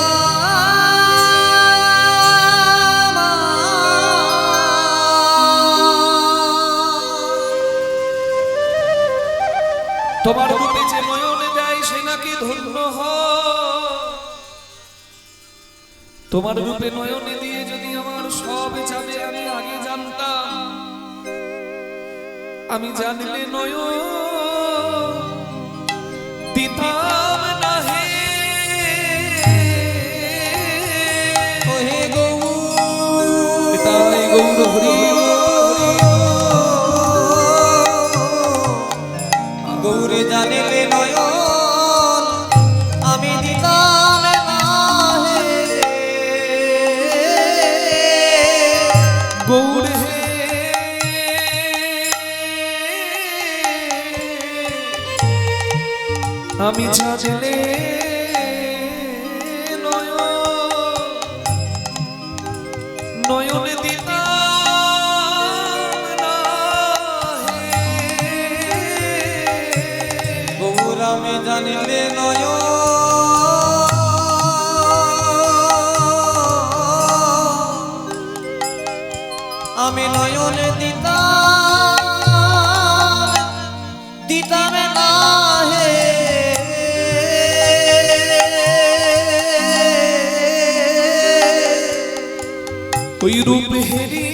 তোমার রূপে যে নয়নে দেয় সে নাকি ধন্য হয়। তোমার রূপে নয়নে দিয়ে যদি আমার সব যাবে আমি আগে জানতাম। আমি জানলে নয়ন দিতাম না হে। ওহে গৌর তাই গৌর হরি গৌরে জানিলে নয়ন আমি দিতাম না হে। গৌর হে আমি জানলে নয়নে দিতাম না হে। আমি জানিলে নয় আমি নয়নে দিতাম না হে ওই রূপ হেরি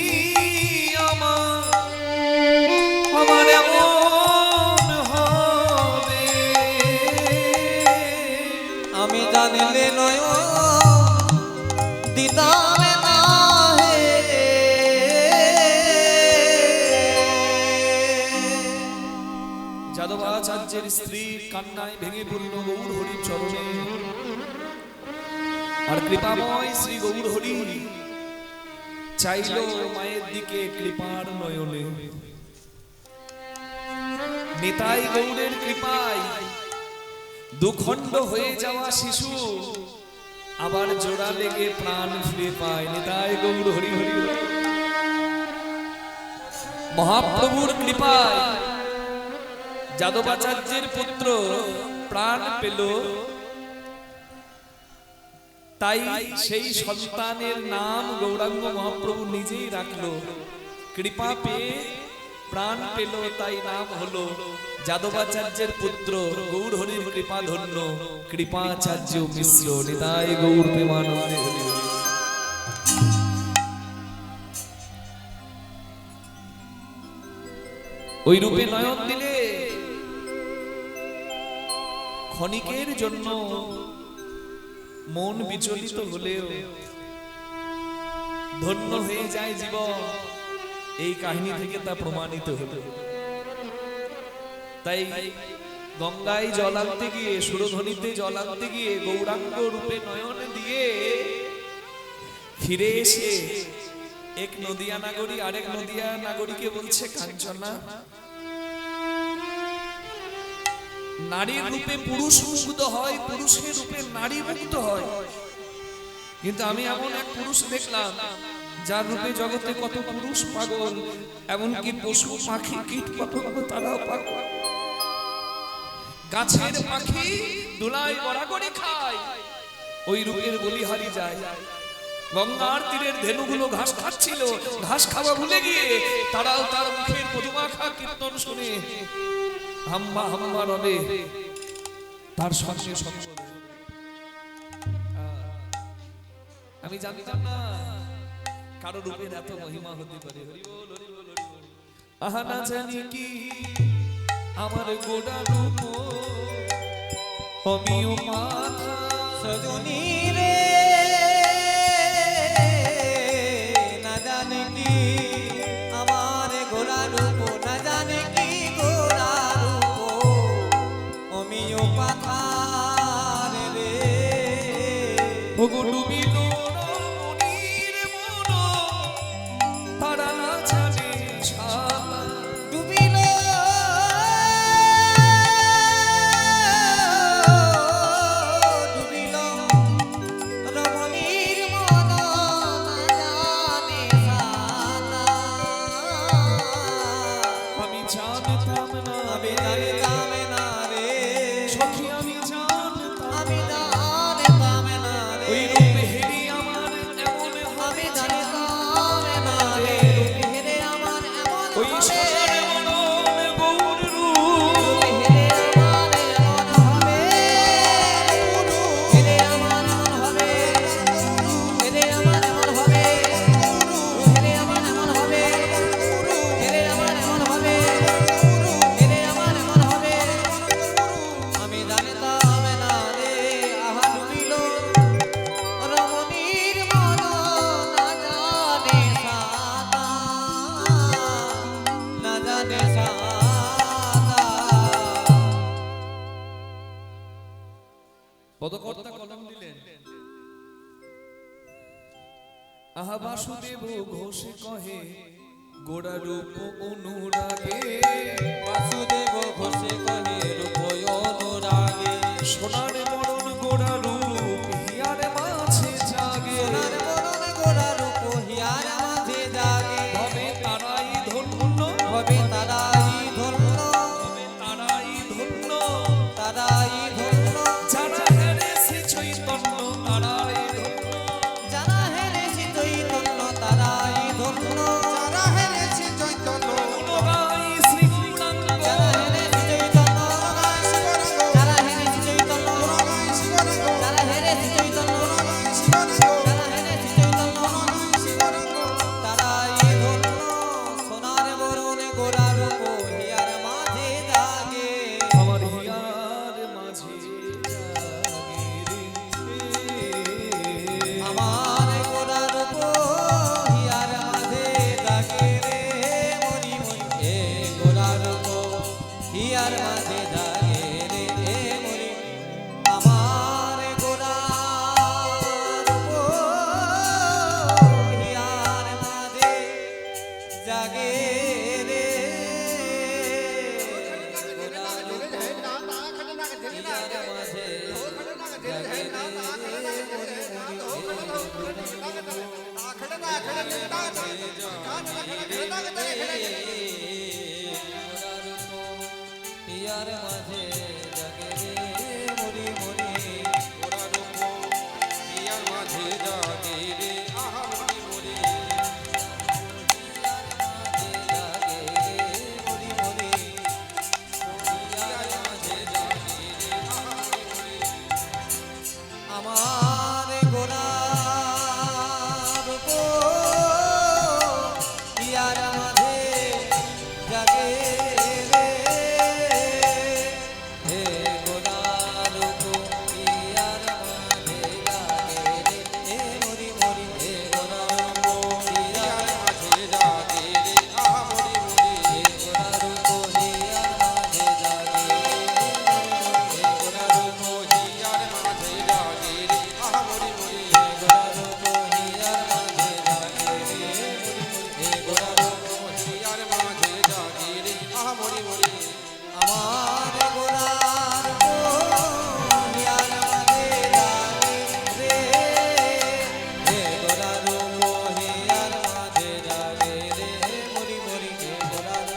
আমার এমন হবে আমি জানিলে নয় দিতাম না হে যাদবাচার্যের স্ত্রী কান্নায় ভেঙে পড়ল গৌর হরির চরণে। আর কৃপাময় শ্রী গৌর হরি চাইল মায়ের দিকে কৃপার নয়নে। নিতাই গৌরের কৃপায় দুখণ্ড হয়ে যাওয়া শিশু আবার জোড়া লেগে প্রাণ ফিরে পায়। নিতাই গৌর হরি হরি হরি। মহাপ্রভুর কৃপায় যাদবাচার্যের পুত্র প্রাণ পেল, তাই সেই সন্তানের নাম গৌরাঙ্গ মহাপ্রভু নিজেই রাখলো। কৃপা পেয়ে প্রাণ পেল, তাই নাম হলো যাদবাচার্যের পুত্র গৌর হরির কৃপা ধন্য কৃপাচার্য মিশ্র। নিতাই গৌর প্রেমানন্দে হরি হরি। ওই রূপে নয়ন দিলে ক্ষণিকের জন্য মন বিচলিত হলেও ধন্য হয়ে যায় জীবন। এই কাহিনী থেকে তা প্রমাণিত হলো। তাই গঙ্গায় জল আনতে গিয়ে, সুরধ্বনিতে জল আনতে গিয়ে গৌরাঙ্গ রূপে নয়ন দিয়ে ফিরে এসে এক নদিয়া নাগরী আরেক নদিয়া নাগরীকে বলছে, কাঞ্চনা, নারীর রূপে পুরুষ মুগ্ধ হয়, পুরুষের রূপে নারী মুগ্ধ হয়, কিন্তু আমি এমন এক পুরুষ দেখলাম যার রূপে জগতে কত পুরুষ পাগল, এমনকি পশু পাখি কীট পতঙ্গ তারাও পাগল। গাছের পাখি দোলায় গড়াগড়ি খায়, ওই রূপের বলিহারি যায়। গঙ্গার তীরের ধেনুগুলো ঘাস খাচ্ছিল, ঘাস খাওয়া ভুলে গিয়ে তারাও তার মুখের মধুমাখা কীর্তন শুনে হাম্মা হাম্মা রবে তার সঙ্গে সঙ্গ। আমি জানতাম না কারো রূপের এত মহিমা হতে পারে। আহা না জানি কি আমার গোড়া রূপ অমিও মাথা সজনী রে, না জানে কি আমার গোরা রূপ, না জানে কি গোরা রূপ অমিও পাথার রে। ওগো ডুবিল রমণীর মন, তারা না জানে ছালা। ডুবিল ডুবিল রমণীর মন, না জানে সালা। আমি জানতাম না, আমি জানতাম না রে, সখী আমি জানতাম, আমি জানতাম না রে, ওই রূপে হেরি আমার এমন আমি হবে, জানতাম না রে, রূপে আমার এমন ওই হবে, সোনার মনন গৌর রূপ। রূপে আমার এমন হবে, রূপে আমার এমন হবে, রূপে আমার এমন হবে, রূপে আমার এমন হবে, রূপে আমার এমন হবে, রূপে আমার এমন হবে। আমি জানতাম না রে, আহা ডুবিল রমণীর মন, না জানে সাদা, না জানে সাদা। পদকর্তা কলম দিলেন, আহা বাসুদেব ঘোষ কহে গোড়া রূপ অনুরাগে, বাসুদেব ঘোষে কহে রূপ অনুরাগে, সোনার বরণ গোড়া রূপ হিয়ার মাঝে জাগে, সোনার বরণ গোরা রূপ হিয়ার মাঝে জাগে, ভবে তারাই ধন্য, হবে তারাই ধন্য, ভবে তারাই ধন্য, তারাই জাগে রে ইয়ার মাঝে জাগে ইয়ার মাঝে জাগে রে মরি মরি ইয়ার মাঝে জাগে রে আহা মরি মরি জাগে রে মরি মরি ইয়ার মাঝে জাগে রে আমার গোলাপ গো ইয়ার মাঝে জাগে রে হে গোলাপ গো ইয়ার মাঝে জাগে রে হে মরি মরি হে গোলাপ গো ইয়ার মাঝে জাগে রে আহা মরি মরি হে গোলাপ গো ইয়ার মাঝে জাগে রে হে গোলাপ গো ইয়ার মাঝে জাগে রে আহা মরি মরি হে গোলাপ গো ইয়ার মাঝে জাগে রে হে গোলাপ গো ইয়ার মাঝে জাগে রে আহা মরি মরি আমার গোলার ইয়ার মাঝে জাগে রে হে গোলার ইয়ার মাঝে জাগে রে মরি মরি হে গোলার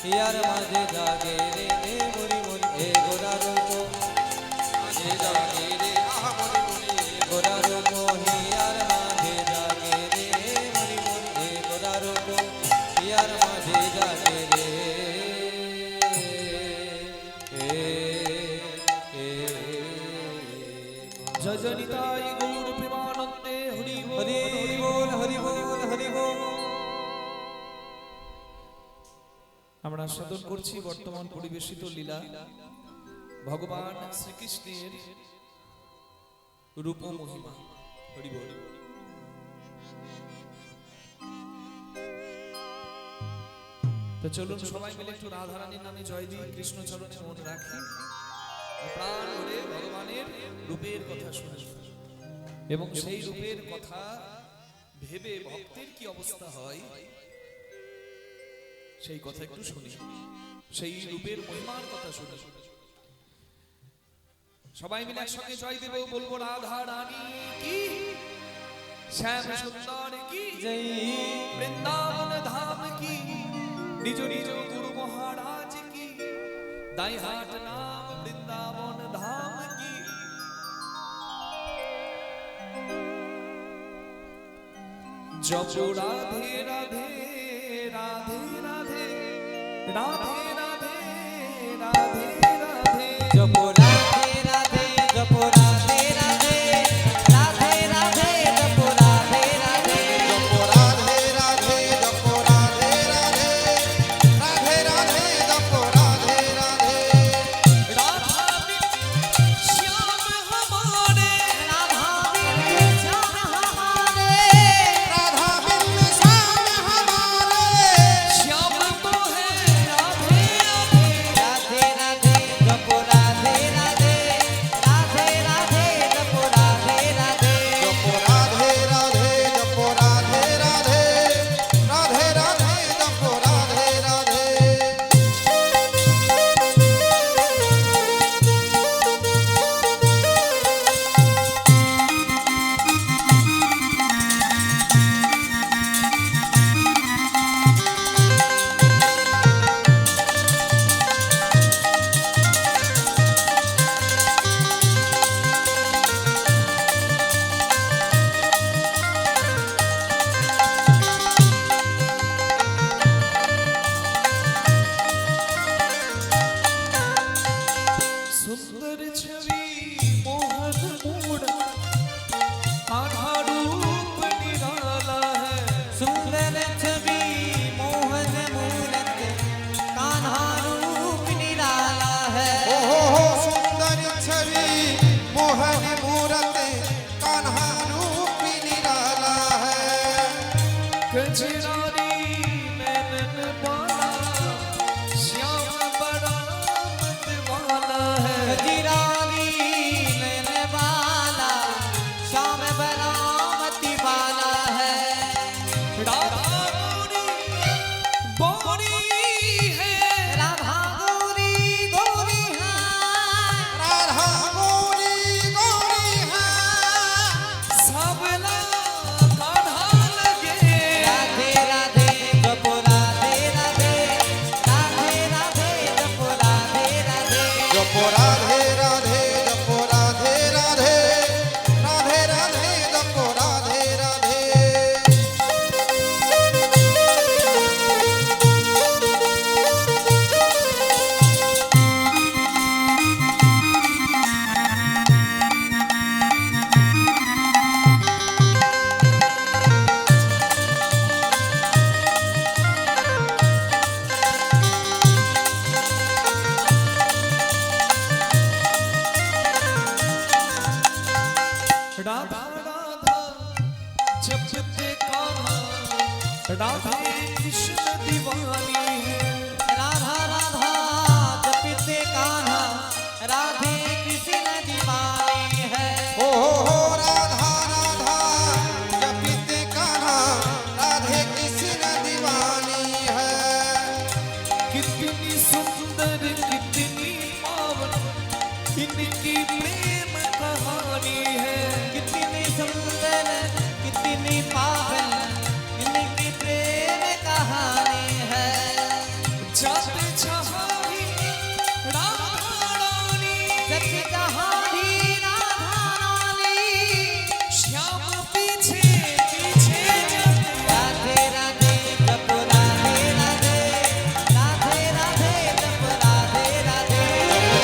ইয়ার মাঝে জাগে রে হে মরি মরি হে গোলার মাঝে জাগে রে আহা মরি মরি গোলার ইয়ার মাঝে জাগে রে মরি মরি হে গোলার ইয়ার মাঝে জাগে রে জয় জয় নিতাই গৌর প্রেমানন্দে হরি বল হরি বল হরি বল হরি বল। আমরা সাধন করছি বর্তমান পরিবেশিত লীলা ভগবান শ্রীকৃষ্ণের রূপ ও মহিমা। হরি বল। তো চলুন সবাই মিলে একটু রাধারানীর নামে জয় দিই, কৃষ্ণ চরণে মন রাখি, প্রাণ ভরে ভগবানের রূপের কথা শুনে এবং সেই রূপের কথা ভেবে ভক্তের কি অবস্থা হয় সেই কথা একটু শুনি, সেই রূপের মহিমার কথা শুনি। সবাই মিলে একসঙ্গে জয় দেব, বলবো রাধা রানী কি, শ্যাম সুন্দর কি, জয় বৃন্দাবন ধাম কি, নিজ নিজ গুরু মহারাজ কি, দাই হাট নাম বৃন্দাবন ধাম কি। জপ রাধে রাধে রাধে রাধে রাধে রাধে রাধে রাধে জপ রাধে রাধে জপ রাধে রাধে রাধে রাধে জপ রাধে রাধে জপ রাধে রাধে জপ রাধে রাধে রাধে রাধে জপ রাধে রাধে राधा बिन श्याम हमारे, রাধা বিন শ্যাম হমারে राधा बिन श्याम हमारे श्याम तो है राधे राधे। রাধे রাধে জপ রাধে রাধে রাধে রাধে জপ রাধে রাধে জপ রাধে রাধে জপ রাধে রাধে রাধে রাধে জপ রাধে রাধে सुंदर छवि मोहन मूड, कान्हा रूप निराला है। सुंदर छवि मोहन मूरत कान्हा रूप निराला है ओहो सुंदर छवि मोहन मूरत कान्हा रूप निराला है कजरारी नैनन बाला, श्याम बड़ा मतवाला है। हजीरानी लेने वाला श्याम बरामती वाला है राधा मोरी राधे कृष्ण दीवानी है राधा राधा जपते कान्हा राधे कृष्ण दीवानी है हो राधा राधा जपते कान्हा राधे कृष्ण दीवानी है कितनी सुंदर कितनी पावन इनकी प्रेम कहानी है कितनी सुंदर कितनी पावन इनकी प्रेम कहानी है जाते जहां राधा रानी सच कहानी राधा रानी श्याम पीछे पीछे जाते राधे राधे जप राधे राधे राधे राधे जप राधे राधे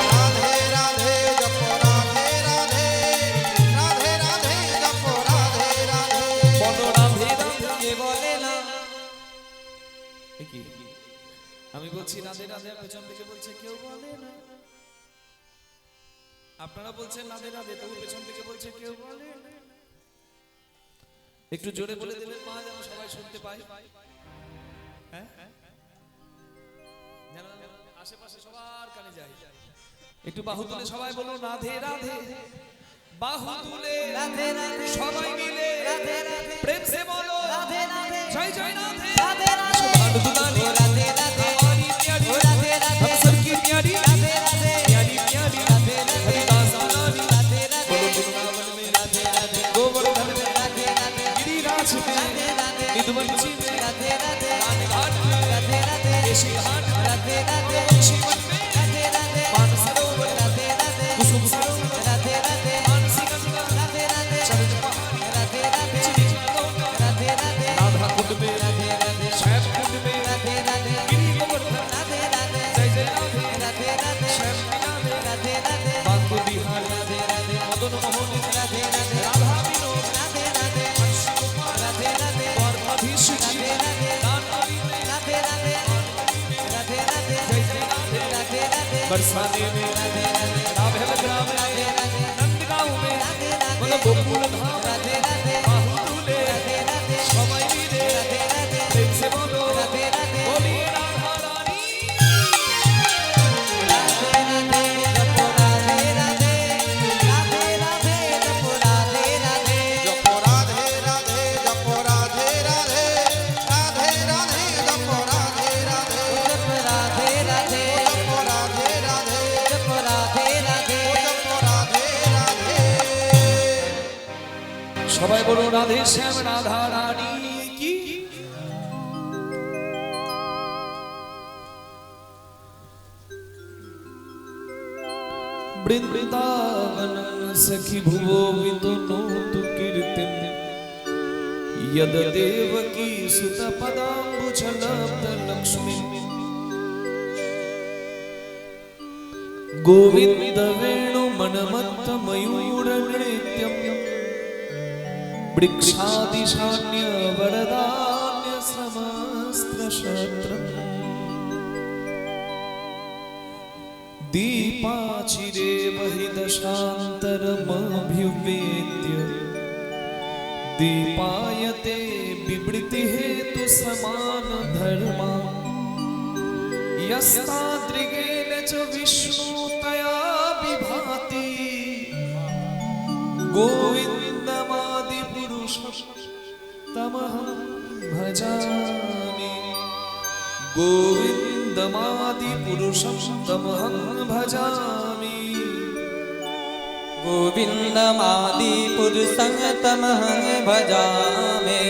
राधे राधे जप राधे राधे राधे राधे जप राधे राधे বলো রাধে রাধে কে বলে না কি আমি বলছি রাধে রাধে আর পেছন থেকে বলছে কেউ বলে না আপনারা বলছেন রাধে রাধে তবু পেছন থেকে বলছে কেউ বলে না একটু জোরে বলে দেবেন মা যেন সবাই শুনতে পায় হ্যাঁ যেন আশেপাশে সবার কানে যায় একটু বাহু তুলে সবাই বলুন রাধে রাধে বাহু তুলে রাধে রাধে সবাই মিলে রাধে রাধে প্রেম সে বলো রাধে রাধে জয় জয় রাধে राधे राधे सुभान दुलारी राधे राधे हमारी प्यारी राधे राधे हम सब की प्यारी राधे राधे प्यारी प्यारी राधे राधे हरिदास दुलारी राधे राधे बोलो वृंदावन में राधे राधे गोवर्धन में राधे राधे गिरिराज में राधे राधे निधवंशी में राधे राधे राजघाट में राधे राधे केशी घाट में राधे राधे शिवन में राधे राधे मानसरोवर राधे राधे कुसुम सरोवर राधे राधे मानसी गंगा राधे राधे चरज पहाड़ी राधे राधे चिड़िया राधे राधे राधा कुंड में राधे राधे शैव कुंड में राधे राधे गिरी गोवर्धन राधे राधे जय जय राधे राधे राधे शैव राधे राधे राधे बांके बिहार राधे राधे मदन मोहन राधे राधे राधा विनोद राधे राधे हंसी गोपाल राधे राधे द्वारकाधीश जी राधे राधे दानवी में राधे राधे राधे राधे जय जय राधे राधे राधे बरसाने में राधे राधे राभेल ग्राम राधे में राधे नंदगांव में राधे राधे मतलब गोकुल धाम राधे राधे बाहु तुले राधे राधे সবাই মিলে राधे राधे প্রেম সে বলো राधे राधे বলি রাধা রানী राधे राधे जपो राधे राधे राधे राधे जपो राधे राधे जप राधे राधे जप राधे राधे राधे राधे जप राधे राधे जप राधे राधे जप राधे राधे जप राधे राधे जप राधे राधे সবাই বলো রাধে শ্যাম রাধা রানী কি বৃন্দাবন সখী ভুবো বিতনোতু কীর্তিম यद देवकी सुत पदाम्बुजलब्ध लक्ष्मी गोविंद वेणु मनमत्त मयूर नृत्यम वृक्षादिशान्य वरदान्य समस्त्र शत्रम दीपाचिरे वहि दशान्तरमभ्युपेत्य दीपायते विवृति हेतु समान धर्मा यस्तादृगेन च विष्णुतया विभाति गोविन्दमादिपुरुषं तमहं भजामि गोविन्दमादिपुरुषं तमहं भजामि गोविन्दमादि पुरुषं तमहं भजामि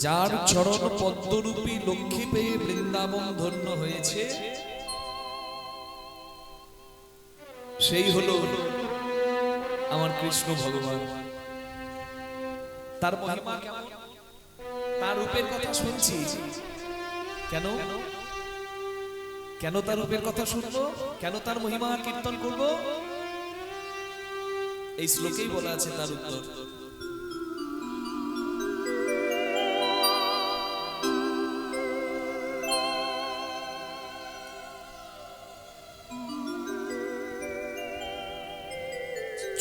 যার চরণ পদ্মরূপী লক্ষ্মী পেয়ে বৃন্দাবন ধন্য হয়েছে সেই হলো আমার কৃষ্ণ ভগবান। তার মহিমা কেমন, তার রূপের কথা শুনছি কেন কেন তার রূপের কথা শুনবো, কেন তার মহিমা কীর্তন করব, এই শ্লোকেই বলা আছে তার উত্তর।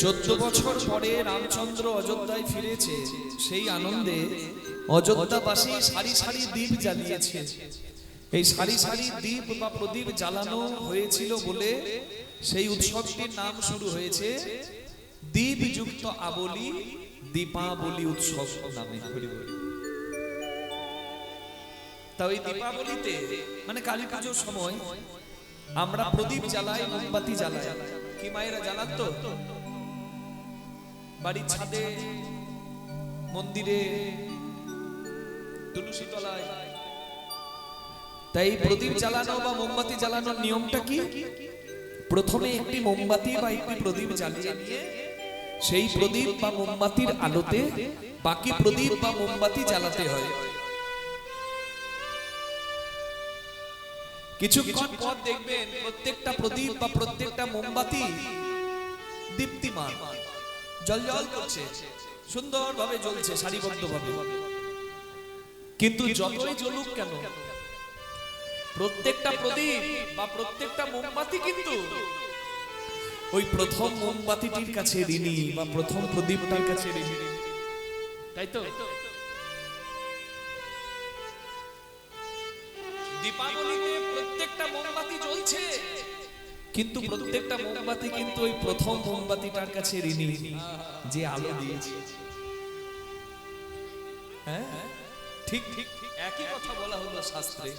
14 বছর পরে রামচন্দ্র অযোধ্যায় ফিরেছে, সেই আনন্দে অযোধ্যাবাসী সারি সারি দ্বীপ জ্বালিয়েছে। এই সারি সারি দ্বীপ বা প্রদীপ জ্বালানো হয়েছিল বলে সেই উৎসবটির নাম শুরু হয়েছে দ্বীপযুক্ত আবলি দীপাবলি উৎসব নামে। তা ওই দীপাবলিতে মানে কালী পুজোর সময় আমরা প্রদীপ জ্বালাই, মোমবাতি জ্বালাই। কি মায়েরা জ্বালান তো? বাড়ির ছাদে, মন্দিরে, তুলসী তলায়। তাই প্রদীপ জ্বালানো বা মোমবাতি জ্বালানোর নিয়মটা কি? প্রথমে একটি মোমবাতি বা একটি প্রদীপ জ্বালিয়ে নিয়ে সেই প্রদীপ বা মোমবাতির আলোতে বাকি প্রদীপ বা মোমবাতি জ্বালাতে হয়। কিছুক্ষণ পর দেখবেন প্রত্যেকটা প্রদীপ বা প্রত্যেকটা মোমবাতি দীপ্তিমান, জ্বলজ্বল করছে, সুন্দরভাবে জ্বলছে সারিবদ্ধভাবে। কিন্তু যতই জ্বলুক কেন, প্রত্যেকটা প্রদীপ বা প্রত্যেকটা মোমবাতি কিন্তু ওই প্রথম মোমবাতিটির কাছে ঋণী বা প্রথম প্রদীপটার কাছে ঋণী, তাই তো? দীপাবলিতে প্রত্যেকটা মোমবাতি জ্বলছে, কিন্তু প্রত্যেকটা মোমবাতি কিন্তু ওই প্রথম মোমবাতিটার কাছে ঋণী যে আলো দিয়েছে। হ্যাঁ, ঠিক ঠিক একই কথা বলা হলো শাস্ত্রে।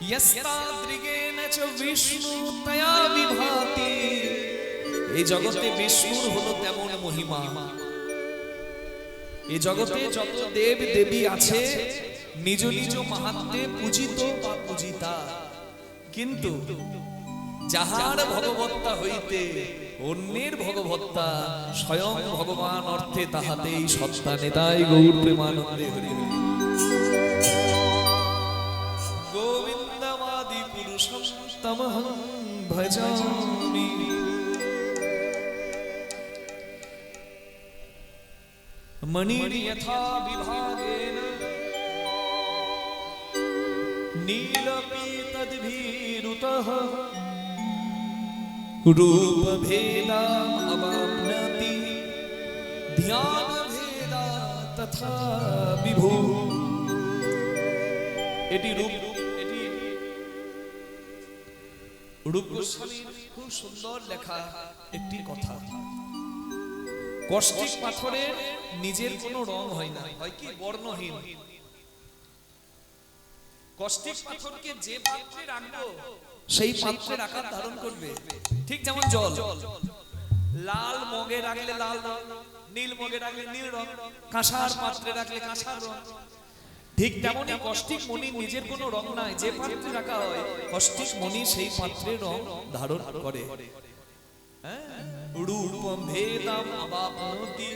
ইয়স্তাদ্রিগেন চ বিষ্ণু তয়া বিভাতি। এই জগতে বিষ্ণুর হলো তেমন মহিমা। এই জগতে যত দেব দেবী আছে নিজ নিজ মাহাত্ম্যে পূজিত বা পূজিতা, কিন্তু যাহার ভগবত্তা হইতে অন্যের ভগবত্তা স্বয়ং ভগবান অর্থে তাহাতেই সত্তা নেতাই গৌর প্রেমানন্দে হরি হরি। গোবিন্দমাদি পুরুষং তমহং ভজামি। মণির যথা বিভাগেন নীলপীতদ্ভিরুতঃ রূপভেদাম অবাপ্নতি ধ্যানভেদা তথা বিভু। এটি রূপ গোস্বামীর খুব সুন্দর লেখা একটি কথা। কষ্টিক পাথরের নিজের কোনো রং হয় না, হয় কি বর্ণহীন। কষ্টিক পাথরকে যে পাত্রে রাখবো সেই পাত্রের আকার ধারণ করবে। ঠিক যেমন জল, লাল মগে রাখলে লাল রং, নীল মগে রাখলে নীল রং, কাঁসার পাত্রে রাখলে কাঁসার রং। ঠিক তেমনি কষ্টিক মণি নিজের কোনো রং নাই, যে পাত্রে রাখা হয় কষ্টিক মণি সেই পাত্রের রং ধারণ করে। রূপম ভেদাম অবাপ্নতি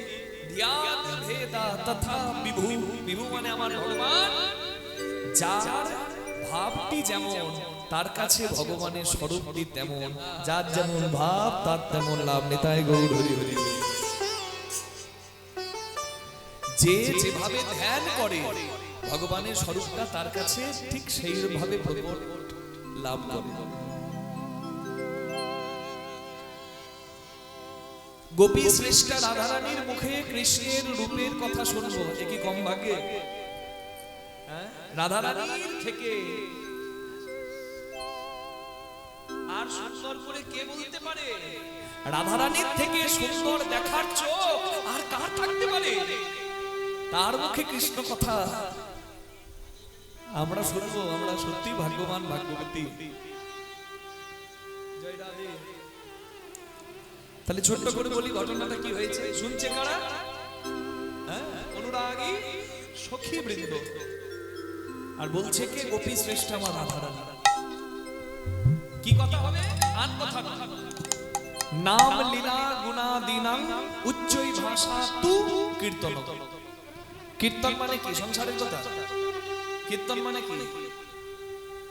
ধ্যান ভেদা তথা বিভু। বিভু মানে আমার ভগবান। যার ভাবটি যেমন তার কাছে ভগবানের স্বরূপটি তেমন, যার যেমন ভাব তার তেমন লাভ। নেতাই গৌর হরি হরি। যে যেভাবে ধ্যান করে ভগবানের স্বরূপটা তার কাছে ঠিক সেইভাবে প্রকট লাভ করে। গোপী শ্রেষ্ঠা রাধারানীর মুখে কৃষ্ণের রূপের কথা শুনবো, এ কি কম ভাগ্যে? রাধারানীর থেকে আর সুন্দর করে কে বলতে পারে? রাধারানীর থেকে সুন্দর দেখার চোখ আর কার থাকতে পারে? তার মুখে কৃষ্ণ কথা আমরা শুনবো। আমরা সত্যি ভাগ্যবান, ভাগ্যবতী। জয় রাধে। তাহলে ছোট্ট করে বলি ঘটনাটা কি হয়েছে। শুনছে কারা? অনুরাগী সখী বৃন্দ। আর বলছে কে? গোপী শ্রেষ্ঠ আমার রাধারানী। কি কথা হবে? আর কথা না। নাম লীলা গুণাদিনাং উচ্চৈ ভাষা তু কীর্তন। কীর্তন মানে কি? সংসারের কথা। কীর্তন মানে কি?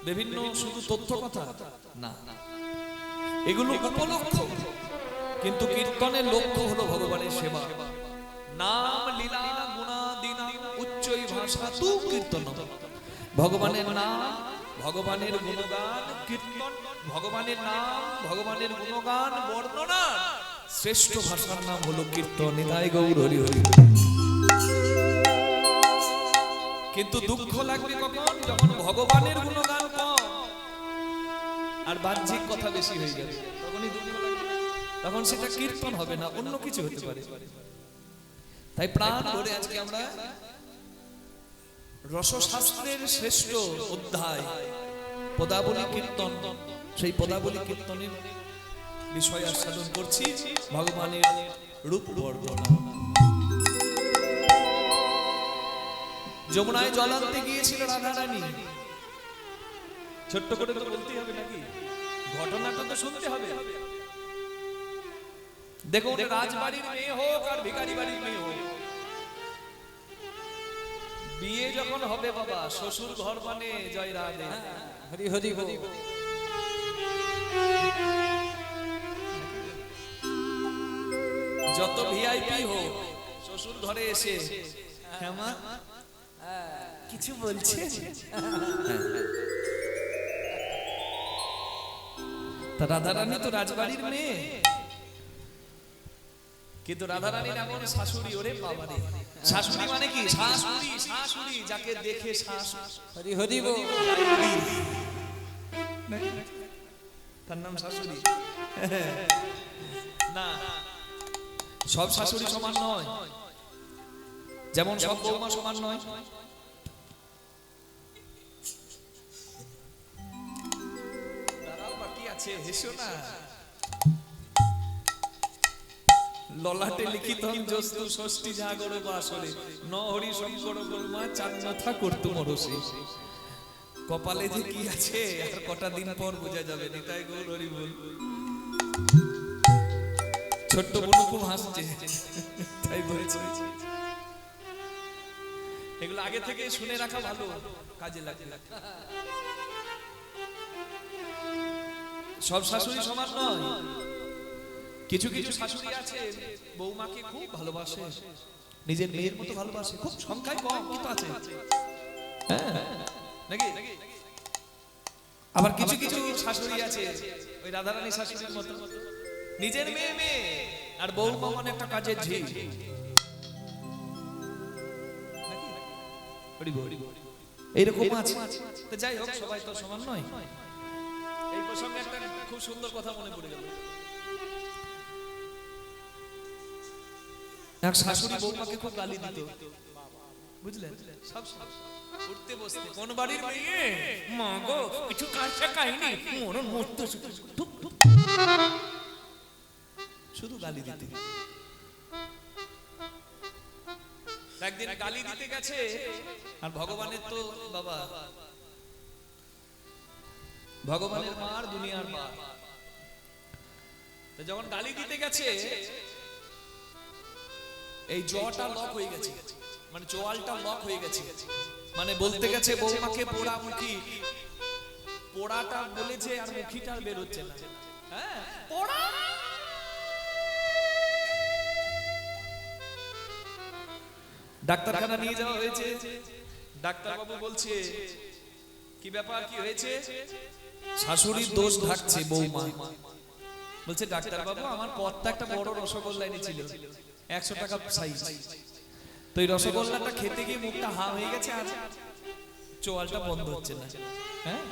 বিভিন্ন শুধু তথ্য কথা না, এগুলো উপলক্ষ, কিন্তু কীর্তনের লক্ষ্য হলো ভগবানের সেবা। নাম লীলা গুণাদিনাং উচ্চৈ ভাষা তু কীর্তন। ভগবানের নাম, ভগবানের গুণগান কীর্তন, ভগবানের নাম, ভগবানের গুণগান বর্ণনা শ্রেষ্ঠ ভাষার নাম হলো কীর্তন। নিতাই গৌর হরি হরি। কিন্তু দুঃখ লাগবে কখন? যখন ভগবানের গুণগান কম আর বাহ্যিক কথা বেশি হয়ে যাবে, তখনই দুঃখ লাগবে। তখন সেটা কীর্তন হবে না, অন্য কিছু হতে পারে। তাই প্রাণ ভরে আজকে আমরা রসশাস্ত্রের শ্রেষ্ঠ অধ্যায় পদাবলী কীর্তন, সেই পদাবলী কীর্তনের বিষয় আস্বাদন করছি। ভগবানের রূপ বর্ণনা। যমুনায় জল আনতে গিয়েছিল রাধারানী। ছোট্ট করে তো বলতেই হবে নাকি, ঘটনাটা তো শুনতে হবে। দেখুন, রাজবাড়ির মেয়ে হোক আর ভিখারি বাড়ির মেয়ে হোক, বিয়ে যখন হবে বাবা, শ্বশুর ঘর মানে জয় রাধে। হরি হরি হরি। যত ভিআইপি হোক, শ্বশুর ঘরে এসে হ্যাঁ মা কিছু বলছে, তা রাধারানী তো রাজবাড়ির মেয়ে, কিন্তু রাধারানীর এমন শাশুড়ি, ওরে বাবা রে। শাশুড়ি মানে কি? শাশুড়ি, শাশুড়ি যাকে দেখে হরি হরি বল। তার নাম শাশুড়ি না। সব শাশুড়ি সমান নয়, যেমন সব বৌমা সমান নয়। দাঁড়াও, বাকি আছে, হেসো না। ললাটে লিখিত জস্তু ষষ্ঠী জাগর বাসরে ন হরি শঙ্কর গোলমা চার মাথা করতু মরসি। কপালে যে কি আছে আর কটা দিন পর বোঝা যাবে। নিতাই গৌর হরি বল। ছোট্ট বোনু খুব হাসছে, তাই বলছি এগুলো আগে থেকে শুনে রাখা ভালো, কাজে লাগে। সব শাশুড়ি সমান নয়। কিছু কিছু শাশুড়ি আছে বৌমাকে খুব ভালোবাসে, নিজের মেয়ের মতো ভালোবাসে, খুব সংখ্যায় কম কিন্তু আছে, নাকি? আবার কিছু কিছু শাশুড়ি আছে ওই রাধারানী শাশুড়ির মতো, নিজের মেয়ে মেয়ে আর বৌমা মানে একটা কাজের ঝিল। এইরকম আছে। তো যাই হোক, সবাই তো সমান নয়। এই প্রসঙ্গে একটা খুব সুন্দর কথা মনে পড়ে গেল। এক শাশুড়ি বৌমাকে খুব গালি দিত, বুঝলেন? সব উঠতে বসতে, কোন বাড়ির মেয়ে মা গো কিছু কাজ শেখায়নি, মরণ মরতে শুধু গালি দিতে। একদিন গালি দিতে গেছে, আর ভগবানের তো বাবা, ভগবানের মা আর দুনিয়ার মা। যখন গালি দিতে গেছে, এই জটা লক হয়ে গেছে, মানে চোয়ালটা লক হয়ে গেছে। মানে বলতে গেছে বৌমাকে পোড়া মুখী, পোড়াটা বলেছে আর মুখীটা বের হচ্ছে না। হ্যাঁ, পোড়া। ডাক্তারখানা নিয়ে যাওয়া হয়েছে। ডাক্তার বাবু বলছে কি ব্যাপার, কি হয়েছে? শাশুড়ির দোষ ঢাকছে বৌমা। বলছে ডাক্তার বাবু, আমার কর্তা একটা বড় রসগোল্লা এনেছিল, 100 টাকা সাইজ। তো এই রসগোল্লাটা খেতে গিয়ে মুখটা হা হয়ে গেছে আর চোয়ালটা বন্ধ হচ্ছে না। হ্যাঁ,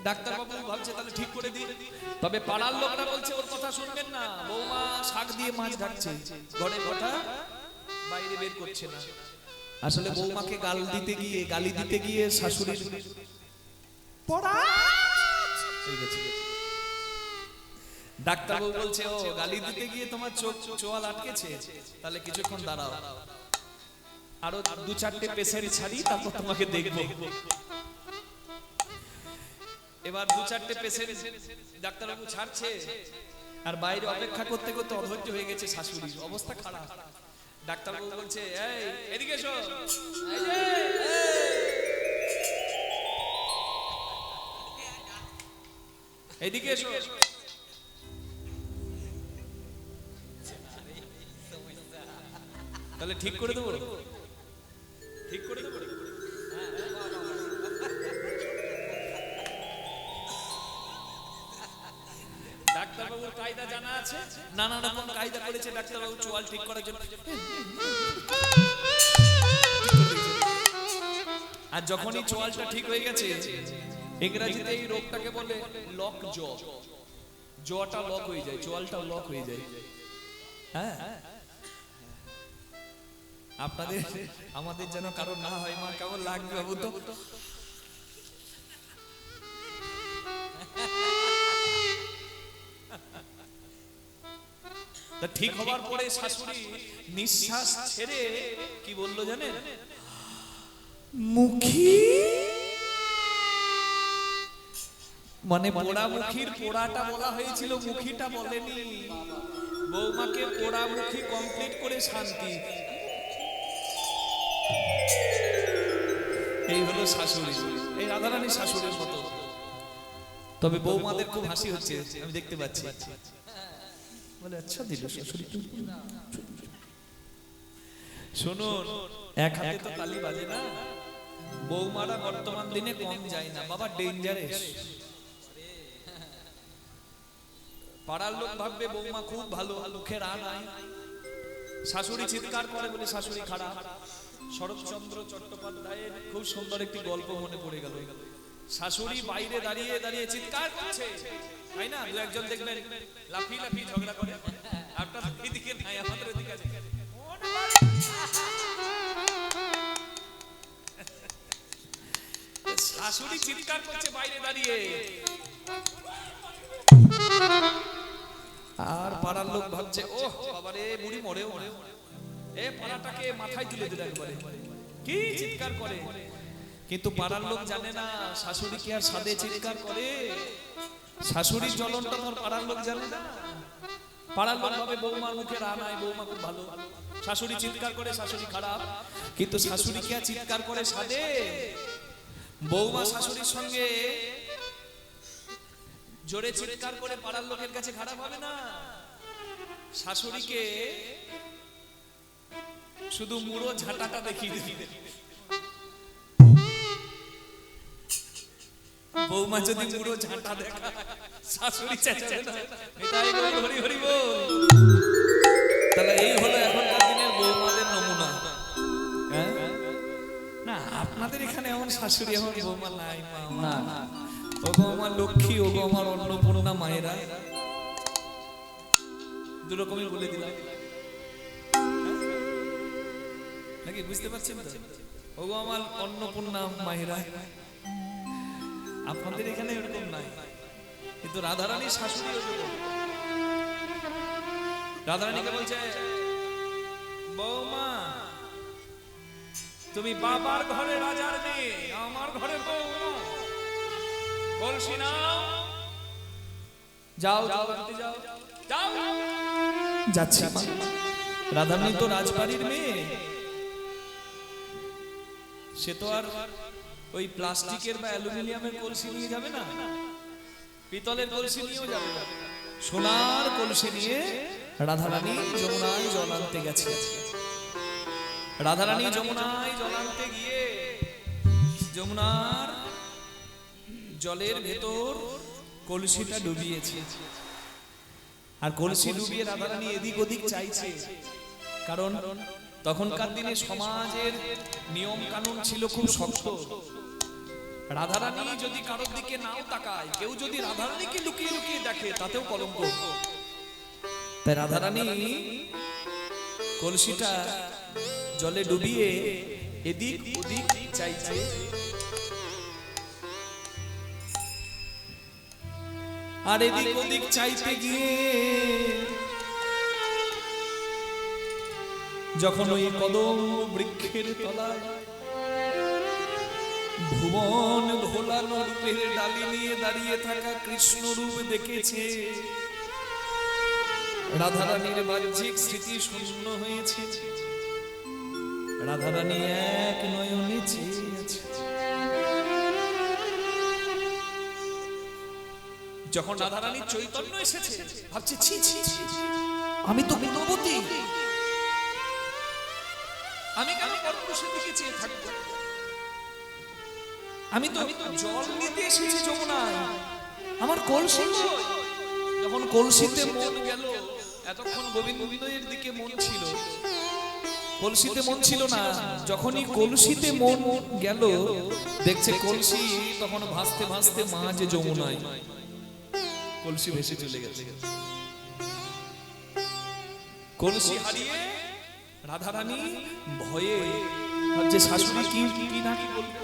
ডাক্তার বাবু ভাবছে তাহলে ঠিক করে দিই। তবে পাড়ার লোকরা বলছে ওর কথা শুনবেন না, বৌমা শাক দিয়ে মাছ ঢাকছে, ঘরে কথা বাইরে বের করছে না। আসলে বৌমাকে গালি দিতে গিয়ে শাশুড়ির পড়া হয়ে গেছে। ডাক্তার বাবু বলছে ও গালি দিতে গিয়ে তোমার চোখ চোয়াল আটকেছে, তাহলে কিছুক্ষণ দাঁড়াও, আরো 2-4টে পেশেন্ট ছাড়ি, তারপর তোমাকে দেখবো। এবার 2-4টে পেশেন্ট ডাক্তারবাবু ছাড়ছে, আর বাইরে অপেক্ষা করতে করতে অধৈর্য হয়ে গেছে শাশুড়ির, অবস্থা খারাপ। ডাক্তারবাবু বলছে এই এদিকে এসো, এদিকে এসো। তাহলে ঠিক করে দেবো, ঠিক করে দেবো। কায়দা জানা আছে, নানা রকম কায়দা করেছে ডাক্তারবাবু চোয়াল ঠিক করার জন্য। আর যখনই চোয়ালটা ঠিক হয়ে গেছে, ইংরেজিতে এই রোগটাকে বলে লক জ, জটা লক হয়ে যায়, চোয়ালটা লক হয়ে যায়। হ্যাঁ, আপনাদের আমাদের যেন কারো না হয়, মা কেমন লাগবে বাবু? তো তা ঠিক হবার পরে শাশুড়ি নিঃশ্বাস ছেড়ে কি বললো জানেন? মুখী, মানে পোড়া মুখীর পোড়াটা বলা হয়েছিল, মুখীটা বলেনি। বৌমাকে পোড়া মুখী কমপ্লিট করে শান্তি। এই হলো শাশুড়ি, এই রাধারানী শাশুড়ির মতো। তবে বৌমাদের খুব হাসি হচ্ছে, আমি দেখতে পাচ্ছি। বলে আচ্ছা দিল শাশুড়ি। শুনুন, এক হাতে তো তালি বাজে না। বৌমারা বর্তমান দিনে কম যায় না বাবা, ডেঞ্জারেস। পাড়ার লোক ভাববে বৌমা খুব ভালো, মুখে রা নাই। শাশুড়ি চিৎকার করে বলে শাশুড়ি খারাপ। শরৎচন্দ্র চট্টোপাধ্যায়ের খুব সুন্দর একটি গল্প মনে পড়ে গেল। শাশুড়ি বাইরে দাঁড়িয়ে দাঁড়িয়ে চিৎকার করছে, তাই না? দু একজন দেখবেন লাফি লাফি ঝগড়া করে। আপনার এদিকে নাই, আমাদের এদিকে আছে। শাশুড়ি চিৎকার করছে বাইরে দাঁড়িয়ে, আর পাড়ার লোক ভাবছে ও বাবারে বুড়ি মরেও না, এ পাড়াটাকে মাথায় তুলে দিল একবারে, কি চিৎকার করে। কিন্তু পাড়ার লোক জানে না শাশুড়ি কি আর সাদে চিৎকার করে। শাশুড়ির জ্বলনটা তোর পাড়ার লোক জানে না। পাড়ার লোক ভাবে বৌমার মুখে রা নাই, বৌমা খুব ভালো। শাশুড়ি চিৎকার করে শাশুড়ি খারাপ। কিন্তু শাশুড়ি কি আর চিৎকার করে সাদে? বৌমা শাশুড়ির সঙ্গে জোরে চিৎকার করে পাড়ার লোকের কাছে খারাপ হবে না। শাশুড়িকে শুধু মুড়ো ঝাঁটাটা দেখিয়ে দিবে। বৌমা যদি মুড়ো ঝাঁটা দেখা, শাশুড়ি চেঁচাবে না, এটাই বল হরি হরি বল। তাহলে এই হলো এখনকার দিনের বৌমাদের নমুনা। হ্যাঁ না, আপনাদের এখানে এমন শাশুড়ি এমন বৌমা নাই। মা না, ওগো আমার লক্ষ্মী, ওগো আমার অন্নপূর্ণা মায়েরা, দু রকমই বলে দিলাম নাকি, বুঝতে পারছেন তো? ওগো আমার অন্নপূর্ণা মায়েরা। আপনাদের এখানে এরকম নাই, কিন্তু রাধারানীর শাশুড়ি ওরকম। রাধারানীকে বলছে বৌমা তুমি বাবার ঘরে রাজার মেয়ে, আমার ঘরে বৌমা, কলসি নাও, যাও যাও যাও যাও। যাচ্ছে রাধারানী তো রাজবাড়ির মেয়ে, সে তো আর ওই প্লাস্টিকের বা অ্যালুমিনিয়ামের কলসি নিয়ে যাবে না, পিতলের কলসি নিয়েও যাবে না। সোনার কলসি নিয়ে রাধারানী যমুনায় জল আনতে গেছে। রাধারানী যমুনায় জল আনতে গিয়ে যমুনার জলের ভেতর কলসিটা ডুবিয়েছে। আর কলসি ডুবিয়ে রাধারানী এদিক ওদিক চাইছে, কারণ তখনকার দিনে সমাজের নিয়ম কানুন ছিল খুব শক্ত। রাধারানী যদি কারোর দিকে নাও তাকায়, কেউ যদি রাধারানীকে লুকিয়ে লুকিয়ে দেখে, তাতেও কলঙ্ক। তাই রাধারানী কলসিটা জলে ডুবিয়ে এদিক ওদিক চাইছে। আর এদিক ওদিক চাইতে গিয়ে যখন ওই কদম বৃক্ষের তলায় ভুবন ভোলানো রূপের ডালি নিয়ে দাঁড়িয়ে থাকা কৃষ্ণ রূপ দেখেছে, রাধারানীর বাহ্যিক স্মৃতি শূন্য হয়েছে। রাধারানী এক নয়নে চেয়ে আছে। যখন রাধারানীর চৈতন্য এসেছে, ভাবছে ছি ছি ছি, আমি তো বিন্দবতী, আমি কেন পরপুরুষের দিকে চেয়ে থাকবো? আমি তো জল নিতে এসেছি যমুনায়, আমার কলসি যখন কলসিতে মন গেল, এতক্ষণ গোবিন্দের দিকে মন ছিল, কলসিতে মন ছিল না। যখনই কলসিতে মন গেল, দেখছে কলসি তখন ভাসতে ভাসতে মাঝে যমুনায়, কলসি ভেসে চলে গেছে। কলসি হারিয়ে রাধারানী ভয়ে ভাবছে শাশুড়ি কি না কি বলবে,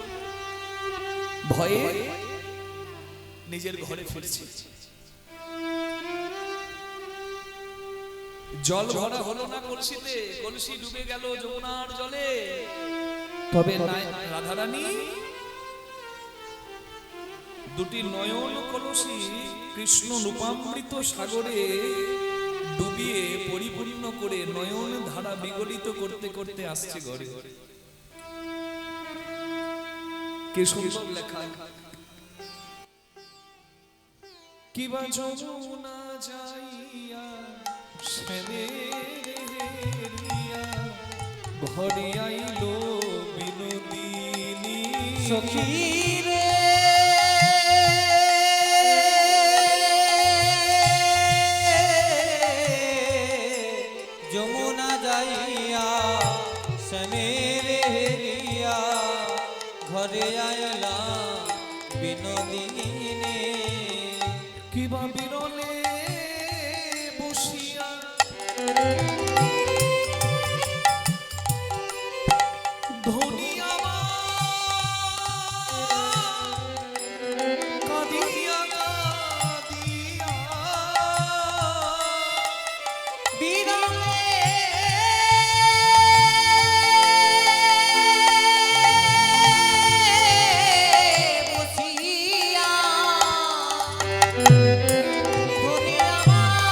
ভয়ে নিজের ঘরে ফিরছে। জল ভরা হলো না কলসিতে, কলসি ডুবে গেল যমুনার জলে। তবে রাধারানী দুটি নয়ন কলসি কৃষ্ণ রূপামৃত সাগরে ডুবিয়ে পরিপূর্ণ করে নয়ন ধারা বিগলিত করতে করতে আসছে ঘরে। কে সুন্দর লেখা, কিবা যমুনা যাইয়া ঘরে আইলো বিনোদিনী সখী রে যমুনা যাইয়া সনের হেরিয়া ঘরে আয়লা বিনোদিনী কিবা বিরলে বসিয়া ধনী কাঁদিয়া কাঁদিয়া বিরলে বসিয়া ধনী আমার